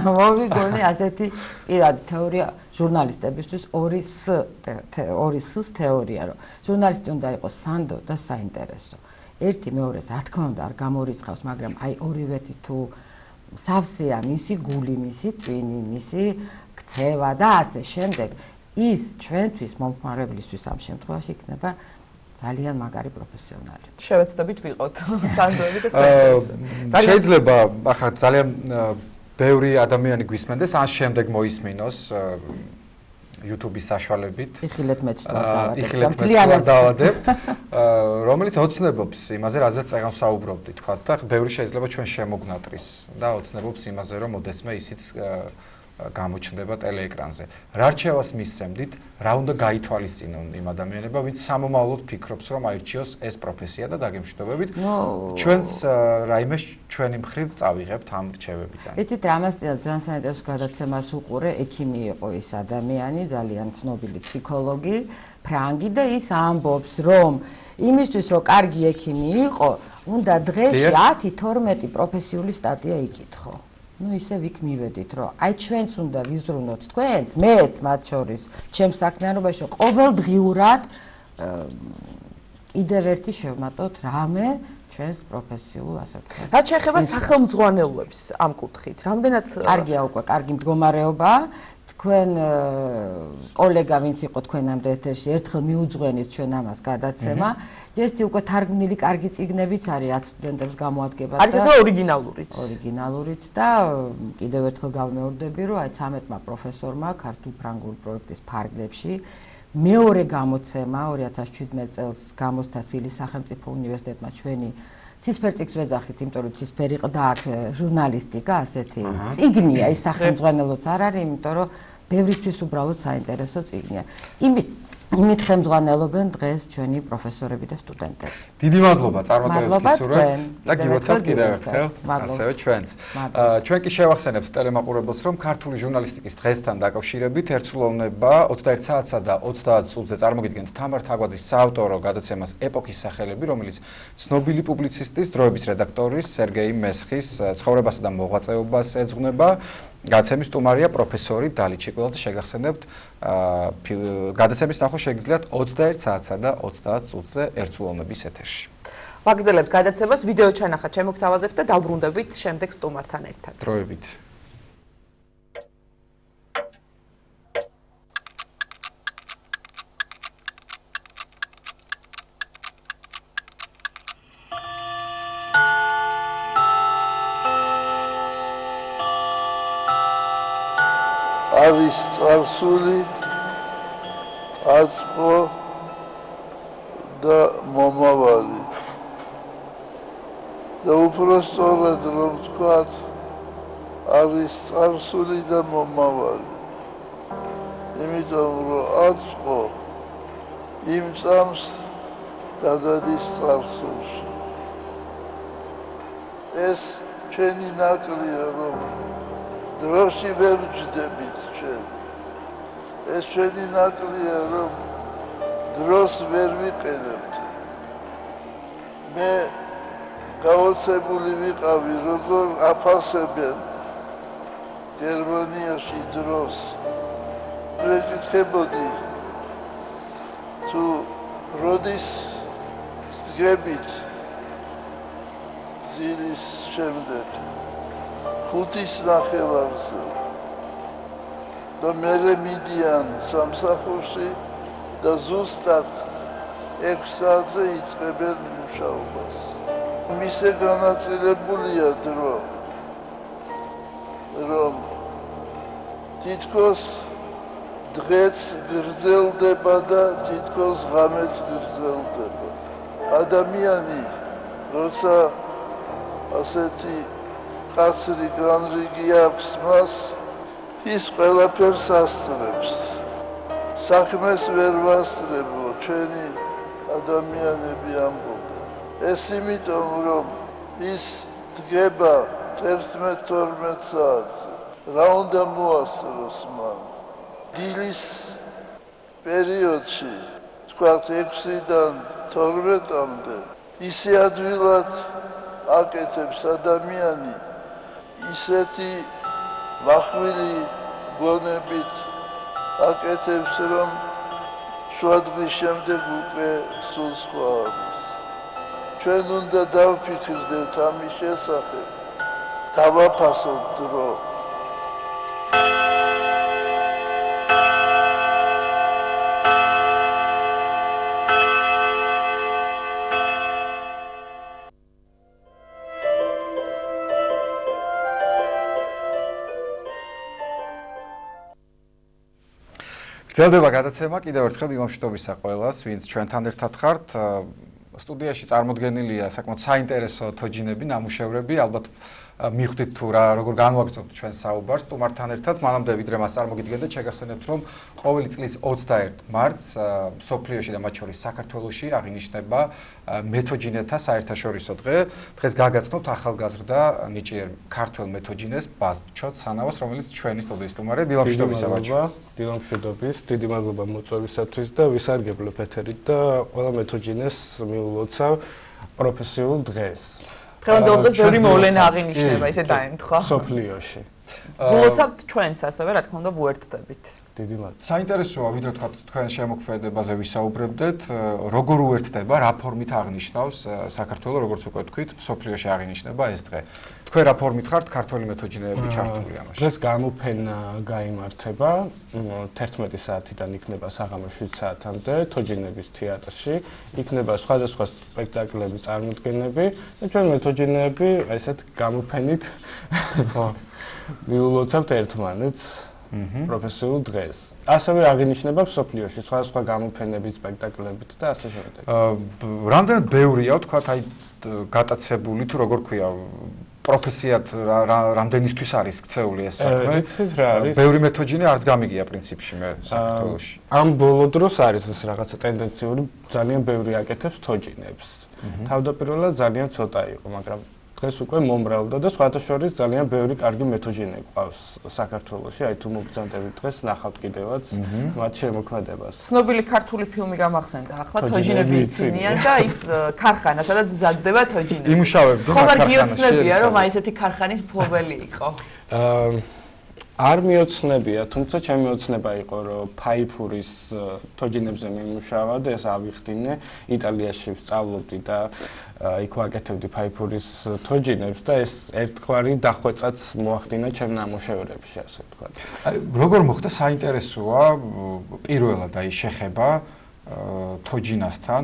მოვიგონე ასეთი პირადი თეორია ჟურნალისტებისთვის 2S თეორია, რომ ჟურნალისტი უნდა იყოს სანდო და საინტერესო. ერთი მეორეს რა თქმა უნდა არ გამორიცხავს, მაგრამ აი ორივეთი თუ სავსეა მისი გული, მისი ტვინი, მისი ქცევა და ასე შემდეგ, ის ჩვენთვის მომხმარებლისთვის ამ შემთხვევაში იქნება ძალიან მაგარი პროფესიონალი. შევეცდებით ვიყოთ სანდოები და საინტერესო. შეიძლება ახლა ძალიან ბევრი ადამიანი გვისმენდეს, ან შემდეგ მოისმინოს YouTube-ის საშუალებით. იხილეთ მეც დავადებთ, რომელიც ოცნებობს იმაზე, რაზეც წეგან საუბრობდი, თქვა და ბევრი შეიძლება ჩვენ შემოგნატრის და ოცნებობს იმაზე, რომ მოდესმე ისიც გამოჩნდება ტელეეკრანზე. რა რჩევას მისცემდით, რა უნდა გაითვალისწინონ იმ ადამიანებმა, ვინც სამომავლოდ ფიქრობს, რომ აირჩიოს ეს პროფესია და დაგემშვიდობებით. ჩვენს რაიმე ჩვენი მხრივ წავიღებთ ამ რჩევებიდან. იცით, რამას ძალიან საინტერესო გადაცემას უყურე, ექიმი იყო ის ადამიანი, ძალიან ცნობილი ფსიქოლოგი, ფრანგი და ის ამბობს, რომ იმისთვის, რომ კარგი ექიმი იყო, უნდა დღეში 10-12 პროფესიული სტატია იკითხო. ნუ ისევ იქ მივედით, რომ აი ჩვენც უნდა ვიზრუნოთ თქვენც, მეც მათ შორის, ჩემს საქმიანობაში ყოველდღიურად კიდევ ერთი შევმატოთ რამე ჩვენს პროფესიულ ასე ვთქვათ. რაც შეეხება სახელმძღვანელოებს ამ კუთხით, რამდენად კარგია უკვე, კარგი მდგომარეობა. თქვენ კოლეგა ვინც იყო თქვენამდე ეთერში, ერთხელ მიუძღვენით ჩვენ ამას გადაცემა. ერთი უკვე თარგმნილი კარგი წიგნებიც არის, რაც სტუდენტებს გამოადგება. არის ასევე ორიგინალურიც. ორიგინალურიც და კიდევ ერთხელ გავმეორდები, რომ აი 13-მა პროფესორმა ქართულ-ფრანგულ პროექტის ფარგლებში მეორე გამოცემა 2017 წელს გამოსცა თბილისის სახელმწიფო უნივერსიტეტმა ჩვენი ცისფერწიგს ვეძახით, იმიტომ რომ ცისფერი ყდა აქ ჟურნალისტიკა, ასეთი წიგნია, ის სახელმძღვანელოც არ არის, იმიტომ რომ ბევრისთვის უბრალოდ საინტერესო წიგნია. იმით ხელმძღვანელობენ დღეს ჩვენი პროფესორები და სტუდენტები. დიდი მადლობა წარმატებებს გისურვებთ და გილოცავთ კიდევ ერთხელ ასევე ჩვენც. ჩვენ კი შევახსენებთ ტელემაყურებელს, რომ ქართული ჟურნალისტიკის დღესთან დაკავშირებით ერთსულოვნება 21 საათსა და 30 წუთზე წარმოგიდგენთ თამარ თაგვაძის საავტორო გადაცემას ეპოქის სახელები, რომელიც ცნობილი პუბლიცისტის, დროების რედაქტორის სერგეი მესხის ცხოვრებასა და მოღვაწეობას ეძღვნება. გადაცემის სტუმარია პროფესორი დალით შეკვილაძე. შეგახსენებთ, გადაცემის ნახვა შეგიძლიათ 21 საათსა და 30 წუთზე ერთსულოვნების ეთერში. ვაგრძელებთ გადაცემას, ვიდეო ჩანახა შემოგთავაზებთ და დავბრუნდებით შემდეგ სტუმართან ერთად. დროებით. არის წარსული, აწმყო და მომავალი. და უფრო სწორად რომ ვთქვათ, არის წარსული და მომავალი. იმიტომ რომ აწმყო იმ წამს დადადის წარსულში. ეს ჩვენი ნაკლია, რომ დროში ვერ ვჯდებით ჩვენ. ეს ჩვენი ნაკლია, რომ დროს ვერ ვიყენებთ. მე გავოცებული ვიყავი, როგორ აფასებენ გერმანიაში დროს. ვეკითხებოდი, თუ როდის სდგებით ძილის შემდეგ 5-ის ნახევარზე და მერე მიდიან სამსახურში და ზუსტად 6 საათზე იწყებენ მუშაობას. მისე განაწილებულია დრო, რომ თითქოს დღეც გრძელდება და თითქოს ღამეც გრძელდება. ადამიანი, როცა ასეთი კაცრი განრიგი აქვს მას, ის ყველაფერს ასწრებს. საქმეს ვერ ვასწრებო, ჩვენი ადამიანები ამბობენ. ეს იმიტომ, რომ ის დგება 11-12 საათზე. რა უნდა მოასწროს მან? დილის პერიოდში, თქვათ 6-დან 12-მდე, ისე ადვილად აკეთებს ადამიანი, ისეთი מחმილი გონებით აკეთებს, რომ შუადღის შემდეგ უკვე სულ სხვა არის. ჩვენ უნდა დავფიქრდეთ ამის შესახებ, დავაფასოთ დრო. გრძელდება გადაცემა, კიდევ ერთხელ დილამშვიდობისა ყველას, ვინც ჩვენთან ერთად ხართ. სტუდიაში წარმოდგენილია საკმაოდ საინტერესო თოჯინები, ნამუშევრები, ალბათ მიხვდით თუ როგორ განვაგრძობთ ჩვენ საუბარს სტუმართან ერთად. მანამდე ვიდრე მას წარმოგიდგენდეთ, შეგახსენებთ, რომ ყოველი წლის 21 მარტს მსოფლიოში და მათ შორის საქართველოში აღინიშნება მეთოჯინეთა საერთაშორისო დღე. დღეს გაგაცნობთ ახალგაზრდა ნიჭიერ ქართველ მეთოჯინეს ბაჩო ცანავას, რომელიც ჩვენი სტუდიის სტუმარია. დილამშვიდობისა ბაჩო. დილამშვიდობის, დიდი მადლობა მოწვევისათვის და ვისარგებლობ ეთერით და ყველა მეთოჯინეს მიულოცავ პროფესიულ დღეს. დღევანდელ დღეს ბევრი მოვლენა აღინიშნება, ისე დაემთხვა. სოფლიოში. გულოცავთ ჩვენც ასევე, რა თქმა უნდა, ვუერთდებით. დიდი მადლობა. საინტერესოა, ვიდრე თქვა თქვენ შემოქმედებაზე ვისაუბრებდეთ, როგორ უერთდება, რა ფორმით აღნიშნავს საქართველოს, როგორც უკვე თქვით, სოფლიოში აღინიშნება ეს დღე. თქვენ რა ფორმით ხართ ქართველი მეთოჯინეები ჩართული ამაში? დღეს გამოფენა გაიმართება 11 საათიდან იქნება საღამოს 7 საათამდე თოჯინების თეატრში. იქნება სხვადასხვა სპექტაკლები, წარმოდგენები და ჩვენ მეთოჯინეები ესეთ გამოფენით მიულოცავთ ერთმანეთს პროფესიულ დღეს. ასევე აღინიშნება სოფლიოში სხვადასხვა გამოფენებით, სპექტაკლებით და ასე შემდეგ. რამდენად ბევრია, თქვათ, აი გატაცებული თუ როგორ ქვია, პროფესიად რამდენისთვის არის ქცეული ეს საქმე? იცით რა არის? ბევრი მეთოჯინე არც გამიგია პრინციპში მე საქართველოში. ამ ბოლო დროს არის ეს რაღაცა ტენდენციური, ძალიან ბევრი აკეთებს თოჯინებს. თავდაპირველად ძალიან ცოტა იყო, მაგრამ დღეს უკვე მომრავლდა და სხვათა შორის ძალიან ბევრი კარგი მეთოჯინე გვყავს საქართველოში. აი თუ მოგბრძანდებით დღეს ნახავთ კიდევაც მათ შემოქმედებას. ცნობილი ქართული ფილმი გამახსენდა ახლა თოჯინები იცინიან და ის ქარხანა, სადაც მზადდება თოჯინები. იმუშავებდნენ ხომ არ გიოცნებია, რომ აი ესეთი ქარხანის მფლობელი იყო? არ მიოცნებია, თუმცა ჩემი ოცნება იყო, რომ ფაიფურის თოჯინებზე მიმუშავა და ეს ავიხდინე. იტალიაში ვსწავლობდი და იქ ვაკეთებდი ფაიფურის თოჯინებს და ეს ერთგვარი დახვეწაც მოახდინა ჩემ ნამუშევრებში, ასე ვთქვათ. როგორ მოხდა საინტერესოა პირველად აი შეხება თოჯინასთან,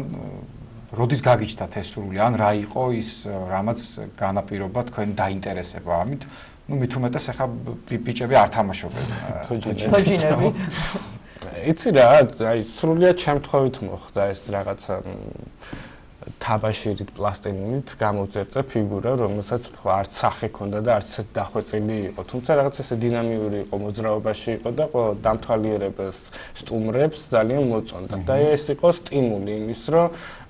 როდის გაგიჩნდათ ეს სურვილი, ან რა იყო ის, რამაც განაპირობა თქვენ დაინტერესება ამით? Ну, მით უმეტეს ახლა ბიჭები არ თამაშობენ თოჯინებით. იცი რა, აი სრულიად შემთხვევით მოხდა ეს რაღაცა თაბაშირით პლასტილინით გამოვწერწე ფიგურა, რომელსაც არც სახე ჰქონდა და არც დახვეწილი იყო. თუმცა რაღაც ესე დინამიური იყო, მოძრაობაში იყო და ყველა დამთვალიერებელს, სტუმრებს ძალიან მოწონდა. და ეს იყო სტიმული იმის, რომ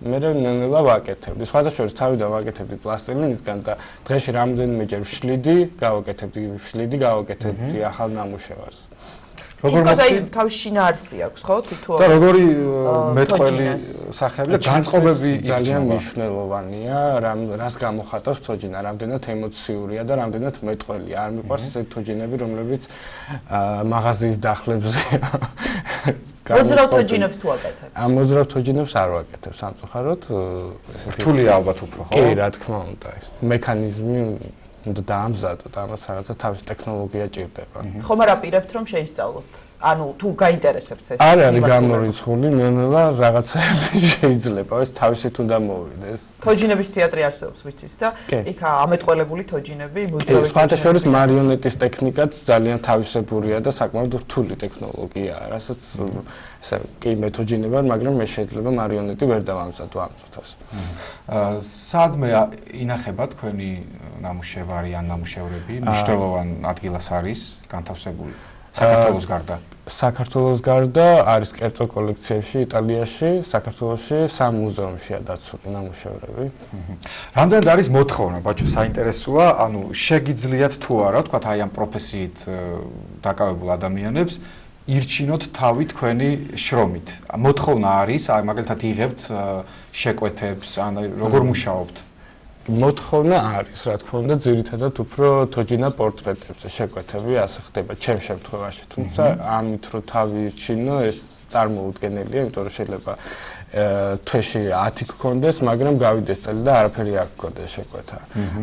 მე ნელ-ნელა ვაკეთებდი. სხვადასხვა შორის თავიდან ვაკეთებდი პლასტილინისგან და დღეში რამდენიმეჯერ ვშლიდი, გავაკეთებდი ახალ ნამუშევარს. თითქოს აი თავის შინაარსი აქვს, ხო? თითო. და როგორი მეტყველი სახეები და განწყობები ძალიან მნიშვნელოვანია, რას გამოხატავს თოჯინა, რამდენად ემოციურია და რამდენად მეტყველია. არ მიყვარს ესეთი თოჯინები, რომლებიც მაღაზიის დახლებზე მოძრავ თოჯინებს თუ აკეთებ? მოძრავ თოჯინებს არ ვაკეთებ სამწუხაროდ, ესეთი რთულია ალბათ უფრო, ხო? კი, რა თქმა უნდა, ეს მექანიზმი უნდა დაამზადოთ, ამას რაღაცა თავის ტექნოლოგია ჭირდება. ხომ არ აპირებთ რომ შეისწავლოთ? ანუ თუ გაინტერესებთ ეს? არ არის გამორიცხული, ნელა რაღაცები შეიძლება, ეს თავისით უნდა მოვიდეს. თოჯინების თეატრი არსებობს, ვიცით და იქ ამეტყველებული თოჯინები, მოძრავი. სხვათა შორის მარიონეტის ტექნიკაც ძალიან თავისებურია და საკმაოდ რთული ტექნოლოგიაა, რასაც ესე კი მეთოჯინე ვარ, მაგრამ მე შეიძლება მარიონეტი ვერ დავამზადო ამ წუთას. სადმე ინახება თქვენი ნამუშევარი ან ნამუშევრები, მნიშვნელოვან ადგილას არის განთავსებული საქართველოს გარდა? საქართველოს გარდა არის კერძო კოლექციებში იტალიაში, საქართველოში 3 მუზეუმშია დაცული ნამუშევრები. რამდენად არის მოთხოვნა, ბაჩო, საინტერესოა, ანუ შეგიძლიათ თუ არა, თქვათ აი ამ პროფესიით დაკავებულ ადამიანებს ირჩინოთ თავი თქვენი შრომით. მოთხოვნა არის, აი მაგალითად იღებთ შეკვეთებს, ან როგორ მუშაობთ? მოთხოვნა არის, რა თქმა უნდა, ძირითადად უფრო თოჯინა პორტრეტებზე შეკვეთები ასე ხდება ჩემ შემთხვევაში, თუმცა ამით რო თავი ირჩინო, ეს წარმოუდგენელია, იმიტომ რომ შეიძლება თვეში 10 გქონდეს, მაგრამ გავიდეს წელი და არაფერი არ გქონდეს შეკვეთა.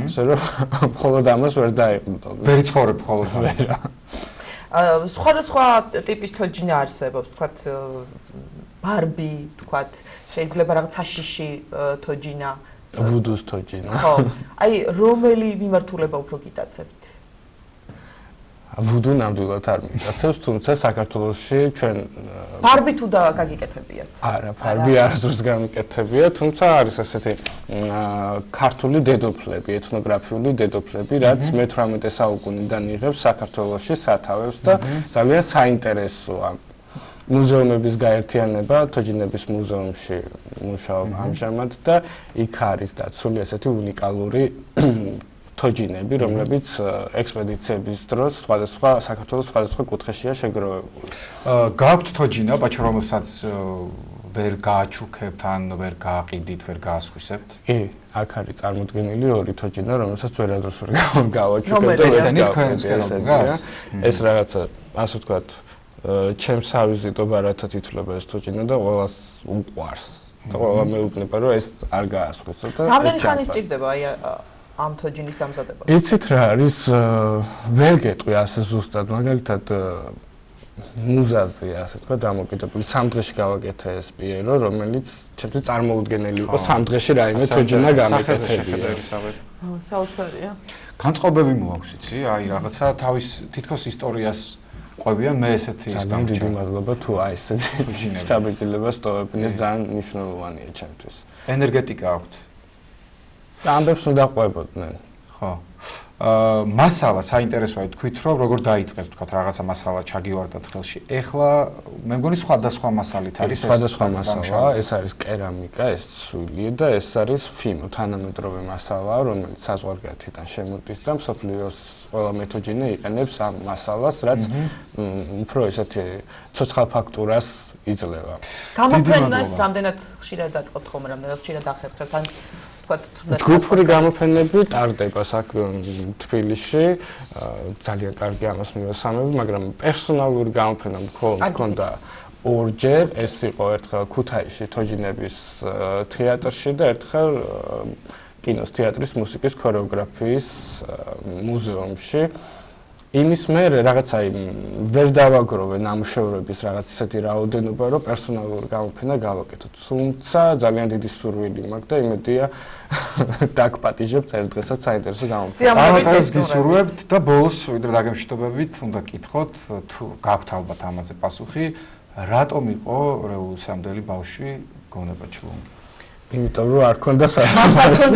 ასე რომ მხოლოდ ამას ვერ დაიყვდო. ვერ იცხოვრებ მხოლოდ ამას. სხვადასხვა ტიპის თოჯინა არსებობს, თქვათ ბარბი, თქვათ შეიძლება რაღაც საშიში თოჯინა. ვუდუს თოჯინა. ხო. აი, რომელი მიმართულება უფრო გიტაცებთ? ვუდუ ნამდვილად არ მიტაცებს, თუმცა საქართველოში ჩვენ ბარბი თუ და გაგიკეთებიათ? არა, ბარბი არასდროს გამიკეთებია, თუმცა არის ესეთი ქართული დედოფლები, ეთნოგრაფიული დედოფლები, რაც მე-18 საუკუნიდან იღებს საქართველოში სათავეს და ძალიან საინტერესოა. მუზეუმების გაერთიანება, თოჯინების მუზეუმში მუშაობ ამჟამად და იქ არის დაცული ესეთი უნიკალური თოჯინები, რომლებიც ექსპედიციების დროს საქართველოს სხვადასხვა კუთხეშია შეგროვებული. გააქვთ თოჯინა, ბაჩო, რომელსაც ვერ გააჩუქებთ ან ვერ გააყიდით, ვერ გაასხვისებთ? კი, აქ არის წარმოდგენილი 2 თოჯინა, რომელსაც ვერადროს ვერ გავაჩუქებ და ესენი თქვენს გას? ეს რაღაცა, ასე ვთქვათ, ჩემს ავიზიტო ბარათად ითვლება ეს თოჯინა და ყველას უყვარს. და ყველა მეუბნება, რომ ეს არ გაასხვისო და რამდენი ხანი სჭირდება აი ამ თოჯინის დამზადება? იცით რა არის, ვერ გეტყვი ასე ზუსტად, მაგალითად მუზაზე, ასე თქვა, დამოკიდებული 3 დღეში გავაკეთე ეს პიერო, რომელიც ჩემთვის წარმოუდგენელი იყო 3 დღეში რაიმე თოჯინა გამეკეთებია. საოცარია. განწყობები მოაქვს, იცი? აი რაღაცა თავის თითქოს ისტორიას ყვებიან, მე ესეთი ის ძალიან დიდი მადლობა თუ აი ესეთი შტაბილება სტოვებინე, ძალიან მნიშვნელოვანია ჩემთვის. ენერგეტიკა აქვთ? ამბებს უნდა ყვებოდნენ. ხო. მასალა საინტერესოა, თქვით რომ როგორ დაიწყეთ, თქვათ რაღაცა მასალა ჩაგივარდათ ხელში. ეხლა მე მგონი სხვადასხვა მასალით არის ეს. სხვადასხვა მასალა, ეს არის კერამიკა, ეს ცვილი და ეს არის ფიმო, თანამედროვე მასალა, რომელიც საზღვარგარეთიდან შემოდის და მსოფლიოს ყველა მეთოჯინე იყენებს ამ მასალას, რაც უფრო ესეთი ცოცხალ ფაქტურას იძლევა. გამოფენას რამდენად ხშირად დაწყობთ ხომ, რამდენად ხშირად ახერხებთ ან ჯგუფური გამოფენები ტარდება აქ თბილისში, ძალიან კარგი ამას მივესალმები, მაგრამ პერსონალური გამოფენა მქონდა 2-ჯერ, ეს იყო ერთხელ ქუთაისში თოჯინების თეატრში და ერთხელ კინოს თეატრის მუსიკის ქორეოგრაფიის მუზეუმში. იმის მერე რაღაცა ვერ დავაგროვე ნამუშევრების რაღაც ისეთი რაოდენობა, რომ პერსონალური გამოფენა გავაკეთო. თუმცა ძალიან დიდი სურვილი მაქვს და იმედია დაგპატიჟებთ ერთ დღესაც საინტერესო გამოფენა. წარმატებას გისურვებთ და ბოლოს ვიდრე დაგემშვიდობებით, უნდა გკითხოთ, თუ გაქვთ ალბათ ამაზე პასუხი, რატომ იყო რევოლუციამდელი ბავშვი გონება ჩლუნგი? იმიტომ რომ არ ქონდა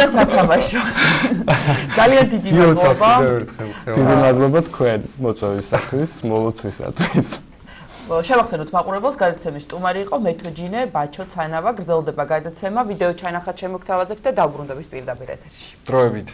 სათამაშო. ძალიან დიდი მადლობა. დიდი მადლობა თქვენ მოწვევისათვის, მოლოცვისათვის. შევახსენოთ მაყურებელს, გადაცემის სტუმარი იყო მეთოჯინე ბაჩო ცანავა. გრძელდება გადაცემა, ვიდეო ჩაინახათ შემოგთავაზებთ და დავბრუნდებით პირდაპირ ეთერში. დროებით.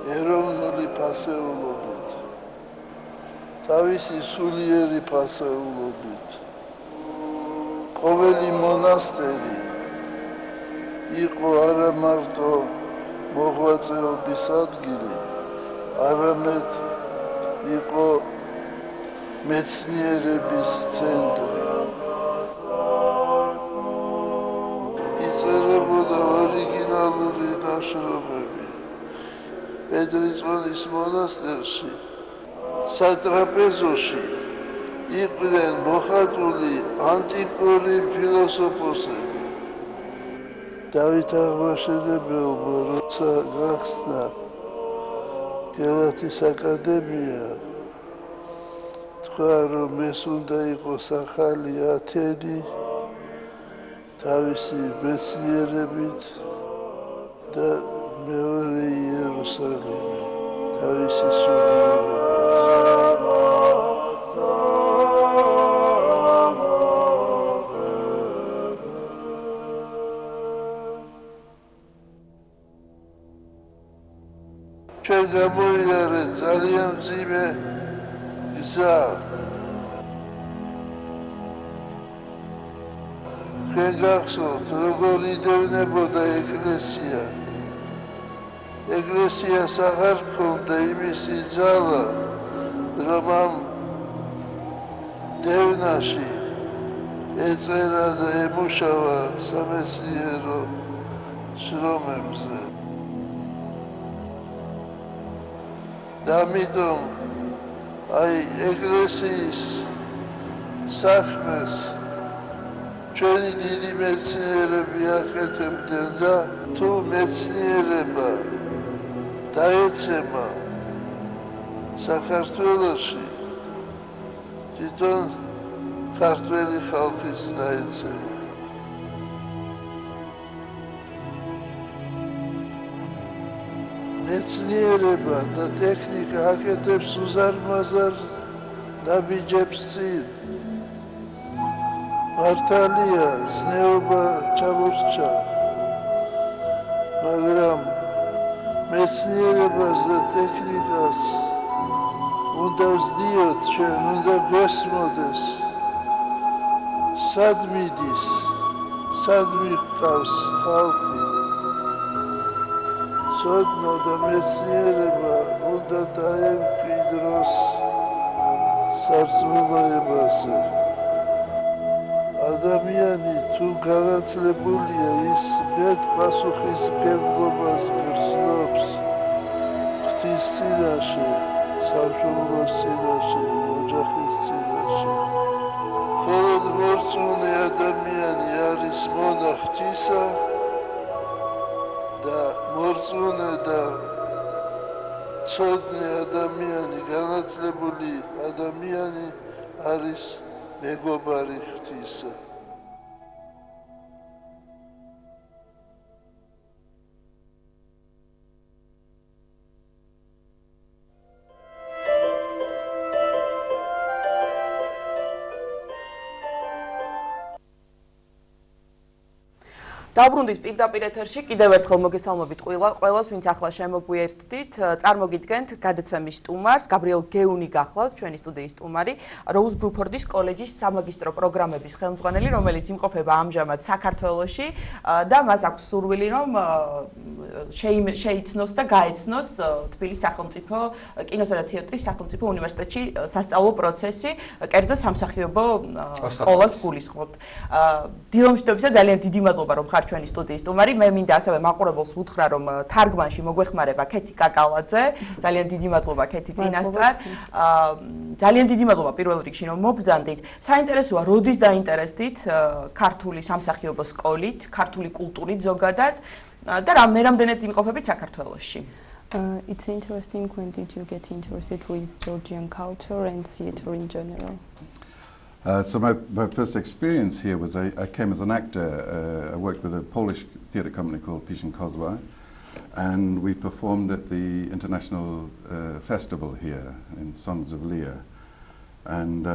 ეროვნული ფასეულობით, თავისი სულიერი ფასეულობით. ყოველი მონასტერი იყო არა მარტო მოღვაწეობის ადგილი, არამედ იყო მეცნიერების ცენტრი. იწერებოდა ორიგინალური ნაშრომები. პეტრიწონის მონასტერში, სატრაპეზოში იყვნენ მოხატული ანტიკური ფილოსოფოსები. დავით აღმაშენებელმა როცა გახსნა გელათის აკადემია, თქვა რომ ეს უნდა იყოს ახალი ათენი თავისი მეცნიერებით და მეორე იერუსალიმი თავისი სულიერებით. ჩვენ გამოიარეთ ძალიან მძიმე გზა. ჩვენ გახსოვთ, როგორ იდევნებოდა ეკლესია. ეკლესიას აღარ ჰქონდა იმისი ძალა, რომ ამ დევნაში ეწერა და ემუშავა სამეცნიერო შრომებზე. და ამიტომ აი ეკლესიის საქმეს ჩვენი დიდი მეცნიერები აკეთებდნენ და თუ მეცნიერება დაეცემა საქართველოში, თვითონ ქართველი ხალხის დაეცემა. მეცნიერება და ტექნიკა აკეთებს უზარმაზარ ნაბიჯებს წინ. მართალია, ზნეობა ჩამორჩა, მაგრამ მეცნიერებას და ტექნიკას უნდა ვზდიოთ ჩვენ, უნდა გვესმოდეს. სად მიდის, სად მიჰყავს ხალხი. ცოდნა და მეცნიერება უნდა დაემკვიდროს სარწმუნოებაზე. ადამიანი თუ განათლებულია, ის მეტ პასუხისმგებლობას გრძნობს ღვთის წინაშე, სამშობლოს წინაშე, ოჯახის წინაშე. მხოლოდ მორწმუნე ადამიანი არის მონა ღვთისა და მორწმუნე და ცოდნე ადამიანი, განათლებული ადამიანი არის მეგობარი ღვთისა. დავბრუნდით პირდაპირ ეთერში, კიდევ ერთხელ მოგესალმებით ყველას, ვინც ახლა შემოგვიერთდით. წარმოგიდგენთ გადაცემის სტუმარს, გაბრიელ გეუნი გახლავთ, ჩვენი სტუდიის სტუმარი, როუზ ბრუფორდის კოლეჯის სამაგისტრო პროგრამების ხელმძღვანელი, რომელიც იმყოფება ამჟამად საქართველოში და მას აქვს სურვილი, რომ შეიცნოს და გაეცნოს თბილისის სახელმწიფო კინოსა და თეატრის სახელმწიფო უნივერსიტეტში სასწავლო პროცესი, კერძოდ სამსახიობო სკოლას გულისხმობთ. დილომშვიდობისა, ძალიან დიდი მადლობა, რომ ხართ ჩვენი სტუდიის სტუმარი. მე მინდა ასევე მაყურებელს უთხრა, რომ თარგმანში მოგვეხმარება ქეთი კაკალაძე. ძალიან დიდი მადლობა ქეთი წინასწარ. ძალიან დიდი მადლობა პირველ რიგში, რომ მობრძანდით. საინტერესოა, როდის დაინტერესდით ქართული სამსახიობო სკოლით, ქართული კულტურით ზოგადად და რამდენად იმყოფებით საქართველოში? It's interesting. When did you get interested with Georgian culture and theatre in general? So my first experience here was I came as an actor. I worked with a Polish theatre company called Piszyn Kozła, and we performed at the international festival here in Sons of Lear. And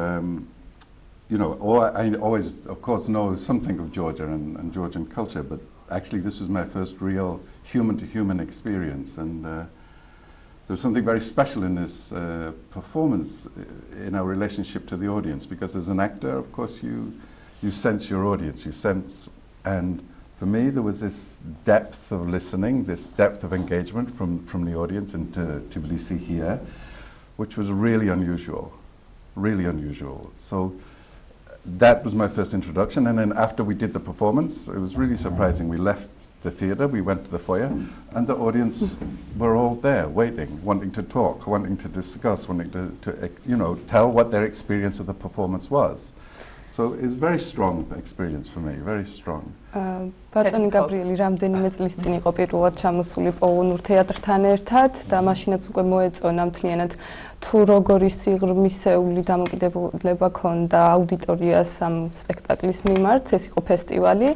you know, I always, of course, know something of Georgia and Georgian culture, but actually this was my first real human-to-human experience. And there was something very special in this performance in our relationship to the audience, because as an actor, of course, you sense your audience, and for me there was this depth of listening, this depth of engagement from the audience in Tbilisi here, which was really unusual. So that was my first introduction, and then after we did the performance, it was really surprising. We left the theatre, we went to the foyer, and the audience were all there, waiting, wanting to talk, wanting to discuss, wanting to tell what their experience of the performance was. So it was a very strong experience for me, very strong. ბატონი გაბრიელი რამდენიმე წლის წინ იყო პირველად ჩამოსული პოლონურ თეატრთან ერთად და მაშინაც უკვე მოეწონა მთლიანად თუ როგორი სიღრმისეული დამოკიდებულება ქონდა აუდიტორიას ამ სპექტაკლის მიმართ. ეს იყო ფესტივალი.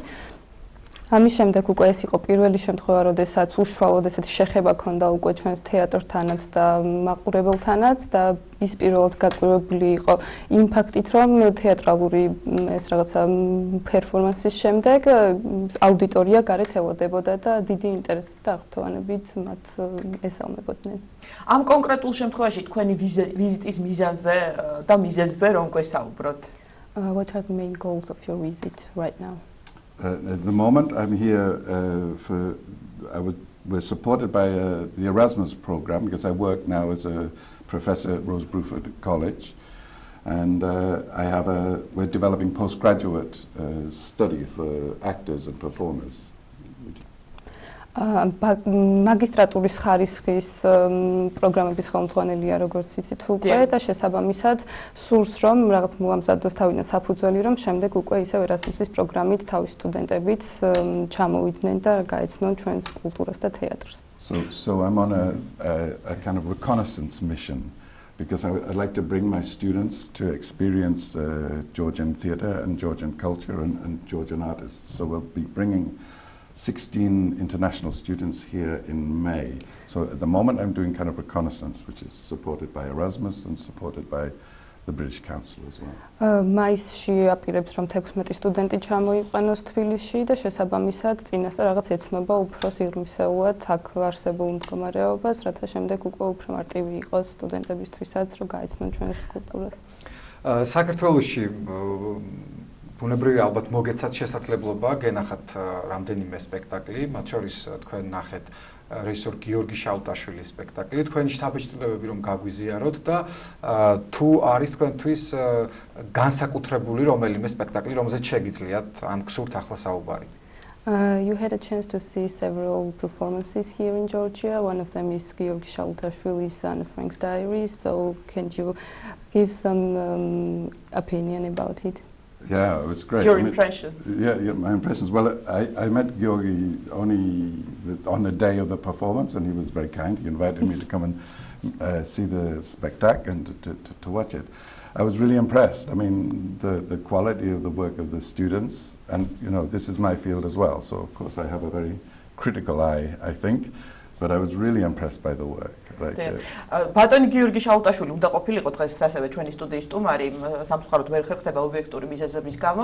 ამის შემდეგ უკვე ეს იყო პირველი შემთხვევა, როდესაც უშუალოდ ესეთი შეხება ქონდა უკვე ჩვენს თეატრთანაც და მაყურებელთანაც და ის პირველად გაკვირვებული იყო იმ ფაქტით, რომ თეატრალური ეს რაღაცა პერფორმანსის შემდეგ აუდიტორია გარეთ ელოდებოდა და დიდი ინტერესით და აღფრთოვანებით მათ ესალმებოდნენ. ამ კონკრეტულ შემთხვევაში თქვენი ვიზიტის მიზანზე და მიზეზზე რომ გვესაუბროთ. What are the main goals of your visit right now? At the moment, I'm here we're supported by the Erasmus program, because I work now as a professor at Rose Bruford College, and we're developing postgraduate study for actors and performers. მაგისტრატურის ხარისხის პროგრამების ხელმძღვანელია, როგორც იცით უკვე, და შესაბამისად სურს რომ რაღაც მოამზადოს თავიდან საფუძველი, რომ შემდეგ უკვე ისევ ერასმუსის პროგრამით თავის სტუდენტებიც ჩამოვიდნენ და გაეცნონ ჩვენს კულტურას და თეატრს. So I'm on a kind of reconnaissance mission, because I'd like to bring my students to experience Georgian theatre and Georgian culture and Georgian artists. So we'll be bringing 16 international students here in May. So at the moment I'm doing kind of reconnaissance, which is supported by Erasmus and supported by the British Council as well. მაისში აპირებს რომ 16 სტუდენტი ჩამოიყვანოს თბილისში და შესაბამისად წინასწარ რაღაც ეცნობა უფრო სიღრმისეულად აქ არსებულ მდგომარეობას, რათა შემდეგ უკვე უფრო მარტივი იყოს სტუდენტებისთვისაც რომ გაეცნონ ჩვენს კულტურას. საქართველოში ბუნებრივია ალბათ მოგეცათ შესაძლებლობა გენახათ რამდენიმე სპექტაკლი, მათ შორის თქვენ ნახეთ რეჟისორ გიორგი შაუტაშვილის სპექტაკლი, თქვენი შთაბეჭდილებები რომ გაგვიზიაროთ და თუ არის თქვენთვის განსაკუთრებული რომელიმე სპექტაკლი, რომელზეც შეგიძლიათ ან გსურთ ახლა საუბარი. You had a chance to see several performances here in Georgia. One of them is Georgi Shautashvili's Anne Frank's Diary. So can you give some opinion about it? Yeah, it was great. Your impressions? Yeah, my impressions. Well, I met Georgi only on the day of the performance, and he was very kind. He invited me to come and see the spectacle and to watch it. I was really impressed. I mean, the quality of the work of the students, and this is my field as well, so of course I have a very critical eye, I think, but I was really impressed by the work. ბატონი გიორგი შაუტაშვილი უნდა ყოფილიყო დღეს ასევე ჩვენი სტუდიის სტუმარი, სამწუხაროდ ვერ ხერხდება ობიექტური მიზეზების გამო.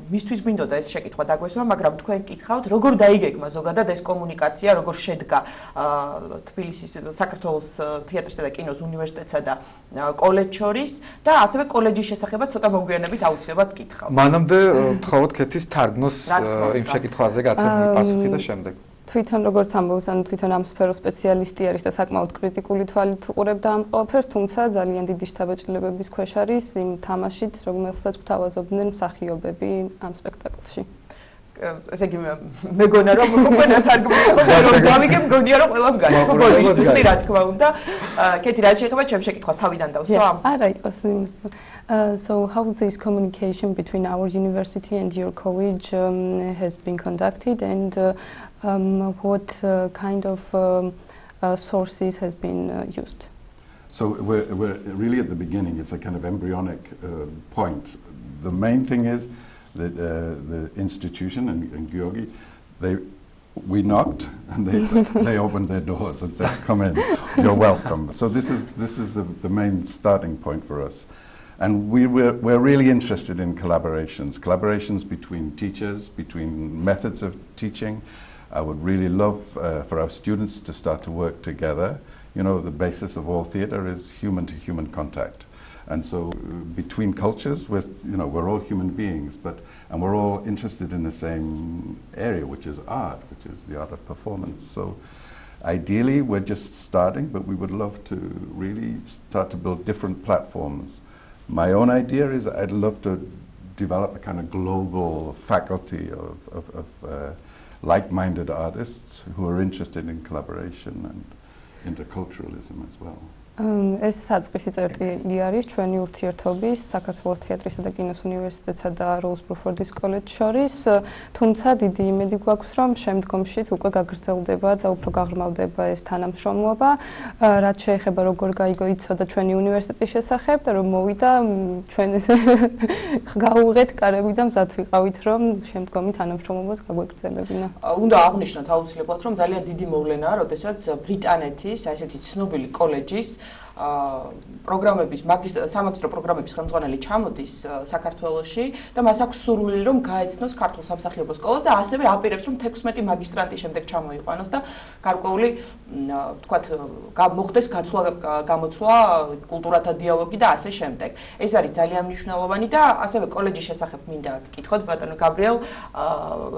მისთვის გვინდოდა ეს შეკითხვა დაგვესვა, მაგრამ თქვენ გითხავთ, როგორ დაიგეგმა ზოგადად ეს კომუნიკაცია, როგორ შედგა თბილისის საქართველოს თეატრისა და კინოს უნივერსიტეტსა და კოლეჯს შორის და ასევე კოლეჯის შესახებაც ცოტა მოგვიანებით აუცილებლად გითხავ. მანამდე ვთხოვოთ კეთის თარგმნოს იმ შეკითხვაზე გაცემული პასუხი და შემდეგ. თვითონ როგორც ამბობს, ანუ თვითონ ამ სფეროს სპეციალისტი არის და საკმაოდ კრიტიკული თვალით უყურებდა ამ ყველაფერს, თუმცა ძალიან დიდი შთაბეჭდილებების ქვეშ არის იმ თამაშით, რომელსაც გვთავაზობდნენ მსახიობები ამ სპექტაკლში. ესე იგი მეგონა რომ უკვე ნათარგმნი იყო და რომ გავიგე მგონია რომ ყველამ გაიგო ბოდის თვით რა თქმა უნდა. კეთი რა შეეხება ჩემ შეკითხვას თავიდან დავსვა? არა იყოს იმის. So how this communication between our university and your college has been conducted, and what kind of sources has been used? So we're really at the beginning. It's a kind of embryonic point. The main thing is that the institution and Georgi, we knocked and they opened their doors and said, "Come in, you're welcome." So this is the main starting point for us. And we're really interested in collaborations between teachers, between methods of teaching, I would really love for our students to start to work together. You know, the basis of all theatre is human-to-human contact. And so between cultures, we're all human beings, and we're all interested in the same area, which is art, which is the art of performance. So ideally, we're just starting, but we would love to really start to build different platforms. My own idea is I'd love to develop a kind of global faculty of like-minded artists who are interested in collaboration and interculturalism as well. ეს საწყისი წერტილი არის ჩვენი ურთიერთობის საქართველოს თეატრისა და კინოს უნივერსიტეტსა და როუზ ბრუფორდის კოლეჯს შორის, თუმცა დიდი იმედი გვაქვს, რომ შემდგომშიც უკვე გაგრძელდება და უფრო გაღრმავდება ეს თანამშრომლობა, რაც შეეხება როგორ გაიგოიცოდა ჩვენი უნივერსიტეტის შესახებ და რომ მოვიდა ჩვენ ეს გაუღეთ კარები და მზად ვიყავით, რომ შემდგომი თანამშრომლობას გაგვეგრძელებინა. უნდა აღვნიშნოთ აუცილებლად, რომ ძალიან დიდი მოვლენაა, როდესაც ბრიტანეთის ესეთი ცნობილი კოლეჯის პროგრამების სამაგისტრო პროგრამების ხელმძღვანელი ჩამოდის საქართველოში და მას აქვს სურვილი რომ გაეცნოს ქართულ სამსახიობო სკოლას და ასევე აპირებს რომ 16 მაგისტრანტი შემდეგ ჩამოიყვანოს და გარკვეული თქვათ მოხდეს გამოცვლა კულტურათა დიალოგი და ასე შემდეგ. ეს არის ძალიან მნიშვნელოვანი და ასევე კოლეჯის შესახებ მინდა გკითხოთ ბატონო გაბრიელ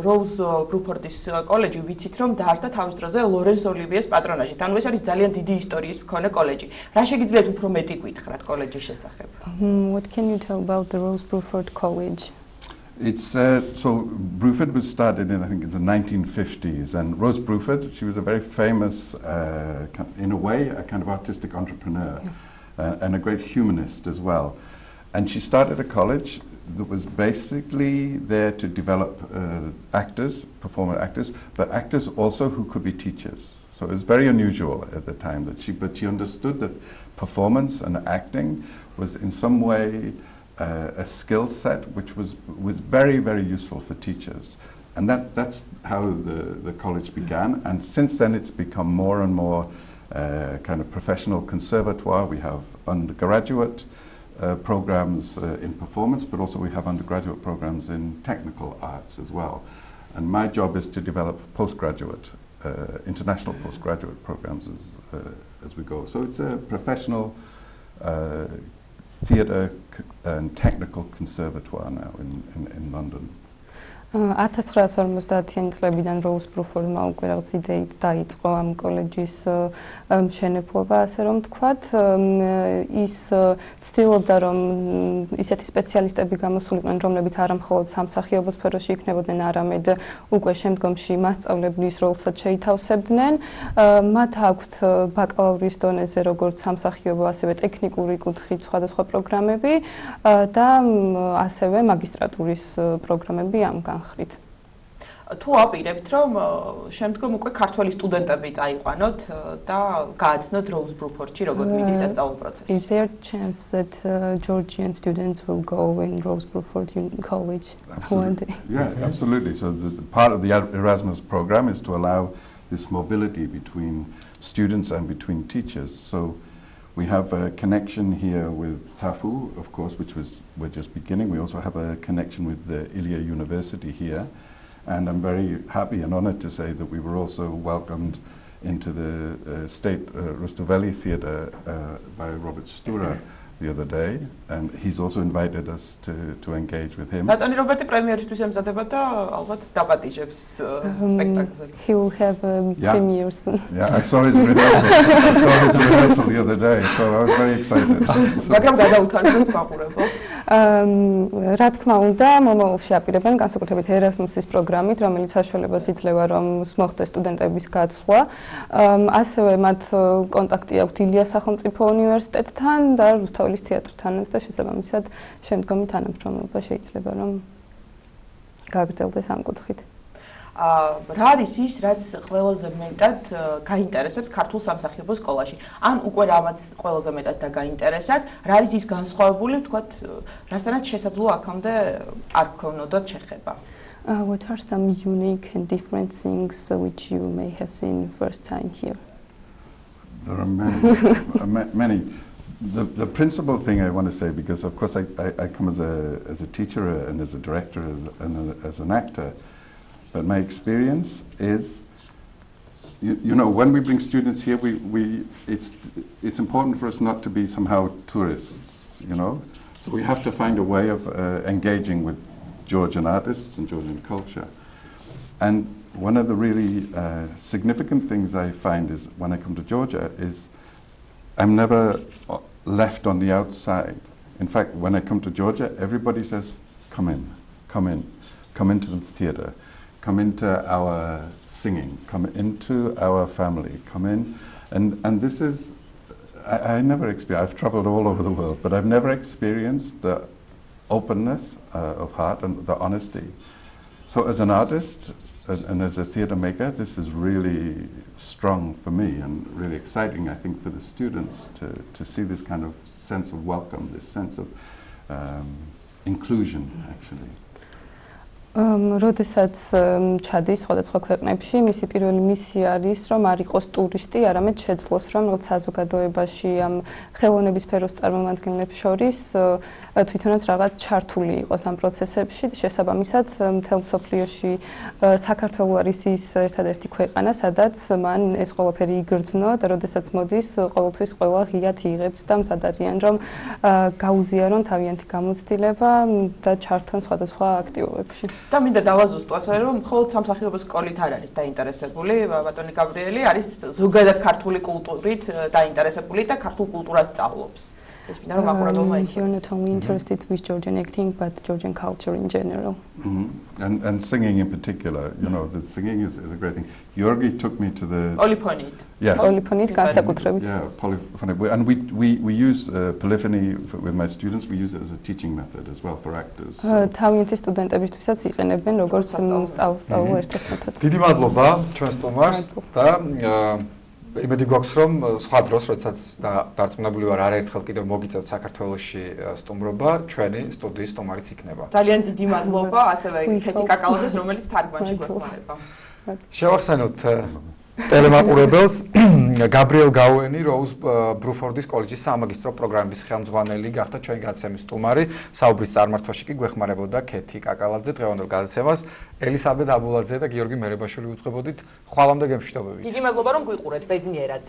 როუზ ბრუფორდის კოლეჯი ვიცით რომ დაარსდა თავის დროზე ლორენს ოლივიეს პატრონაჟით. ანუ ეს არის ძალიან დიდი ისტორიის მქონე კოლეჯი. შეგიძლიათ უფრო მეტი გითხრათ კოლეჯის შესახებ? What can you tell about the Rose Bruford College? It's so Bruford was started in I think it's the 1950s, and Rose Bruford, she was a very famous, in a way, a kind of artistic entrepreneur, and a great humanist as well. And she started a college that was basically there to develop actors, performer actors, but actors also who could be teachers. So it was very unusual at the time that she understood that performance and acting was in some way a skill set which was very, very useful for teachers. And that's how the college began. And since then it's become more and more kind of professional conservatoire. We have undergraduate programs in performance, but also we have undergraduate programs in technical arts as well. And my job is to develop postgraduate international postgraduate programs as we go. So it's a professional theatre and technical conservatoire now in London. 1950-იანი წლებიდან როუზ ბრუფორდმა უკვე რაღაც იდეით დაიწყო ამ კოლეჯის მშენებლობა, ასე რომ თქვათ, ის ცდილობდა რომ ისეთი სპეციალისტები გამოსულიყვნენ, რომლებიც არა მხოლოდ სამსახიობო სფეროში იქნებოდნენ, არამედ უკვე შემდგომში მასწავლებლის როლსაც შეითავსებდნენ. მათ აქვთ ბაკალავრის დონეზე როგორც სამსახიობო, ასევე ტექნიკური კუთხით სხვადასხვა პროგრამები და ასევე მაგისტრატურის პროგრამები ამ თუ აპირებთ რომ შემდგომ უკვე ქართველი სტუდენტები წაიყვანოთ და გააცნოთ როუზ ბრუფორდში როგორ მიდის სასწავლო პროცესი? Is there a chance that Georgian students will go in Rose Bruford College one day? Yeah, absolutely. So the part of the Erasmus program is to allow this mobility between students and between teachers. So we have a connection here with TAFU, of course, we're just beginning. We also have a connection with the Ilia University here. And I'm very happy and honored to say that we were also welcomed into the State Rustaveli Theatre by Robert Stura the other day, and he's also invited us to engage with him. But Roberti premierისთვის ემზადება და ალბათ დაპატიჟებს სპექტაკლზე. He will have a premiere soon. Yeah, I saw his rehearsal the other day, so I was very excited. მაგრამ გადაუთანებთ მაყურებელს. რა თქმა უნდა, მომავალში აპირებენ განსაკუთრებით ერასმუსის პროგრამით, რომელიც საშუალებას იძლევა რომ მოხდეს სტუდენტების გაცვლა. ასევე მათ კონტაქტი აქვთ ილიას სახელმწიფო უნივერსიტეტთან და რუსთაველის თეატრთანაც და შესაბამისად შემდგომი თანამშრომლობა შეიძლება რომ გაგრძელდეს ამ კუთხით. რა არის ის, რაც ყველაზე მეტად გაინტერესებს ქართულ სამსახიობო სკოლაში? ან უკვე რამაც ყველაზე მეტად და გაინტერესათ, რა არის ის განსხვავებული, ვთქვათ, რასთანაც შესაძლოა აქამდე არ გქონოდათ შეხება? What are some unique and different things which you may have seen first time here? There are many. The principal thing I want to say, because of course I come as a teacher and as a director and as an actor, but my experience is, you know, when we bring students here, it's important for us not to be somehow tourists, you know. So we have to find a way of engaging with Georgian artists and Georgian culture. And one of the really significant things I find is when I come to Georgia is I'm never left on the outside. In fact, when I come to Georgia, everybody says, come in, come in, come into the theater, come into our singing, come into our family, come in. And this is, I never experienced, I've traveled all over the world, but I've never experienced the openness of heart and the honesty. So as an artist and as a theater maker, this is really strong for me and really exciting, I think, for the students to see this kind of sense of welcome, this sense of inclusion, actually. როდესაც ჩადის სხვადასხვა ქვეყნებში, მისი პირველი მისია არის, რომ არ იყოს ტურისტი, არამედ შეძლოს, რომ როგორც საზოგადოებაში ამ ხელოვნების სფეროს წარმომადგენლებს შორის თვითონაც რაღაც ჩართული იყოს ამ პროცესებში. შესაბამისად, მთელ მსოფლიოში საქართველო არის ის ერთადერთი ქვეყანა, სადაც მან ეს ყველაფერი იგრძნო და როდესაც მოდის, ყოველთვის ყველა ღიად იღებს და მზად არიან, რომ გაუზიარონ თავიანთი გამოცდილება და ჩართონ სხვადასხვა აქტივობებში. და მინდა დავაზუსტო ასევე რომ მხოლოდ სამსახიობო სკოლით არ არის დაინტერესებული ბატონი გაბრიელი არის ზოგადად ქართული კულტურით დაინტერესებული და ქართულ კულტურას სწავლობს ეს მინდა რომ აყურებელმა იცოდეს You're not only interested with Georgian acting but Georgian culture in general. And singing in particular, you know, the singing is a great thing. Georgi took me to the polyphony. Yeah. Polyphony განსაკუთრებით. Yeah, polyphony. And we use polyphony with my students. We use it as a teaching method as well for actors. თავიანთი სტუდენტებისთვისაც იყენებენ როგორც სწავლულ ერთ-ერთ. დიდი მადლობა ჩვენს სტუმარს და იმედი გვაქვს რომ სხვა დროს როდესაც დარწმუნებული ვარ არაერთხელ კიდევ მოგიწევთ საქართველოში სტუმრობა ჩვენი სტუდიის სტუმარიც იქნება. ძალიან დიდი მადლობა ასევე ქეთი კაკალაძეს რომელიც თარგმანში გვეხმარება. შევახსენოთ ტელემაყურებელს გაბრიელ გაუენი როუზ ბრუფორდის კოლეჯის სამაგისტრო პროგრამის ხელმძღვანელი გახდა ჩვენი გადაცემის სტუმარი. საუბრის წარმართვაში კი გვეხმარებოდა ქეთი კაკალაძე. დღევანდელ გადაცემას ელისაბედ აბულაძე და გიორგი მერებაშვილი უძღვებოდით. ხვალამდე გემშვიდობებით. დიდი მადლობა რომ გვიყურეთ ბედნიერად.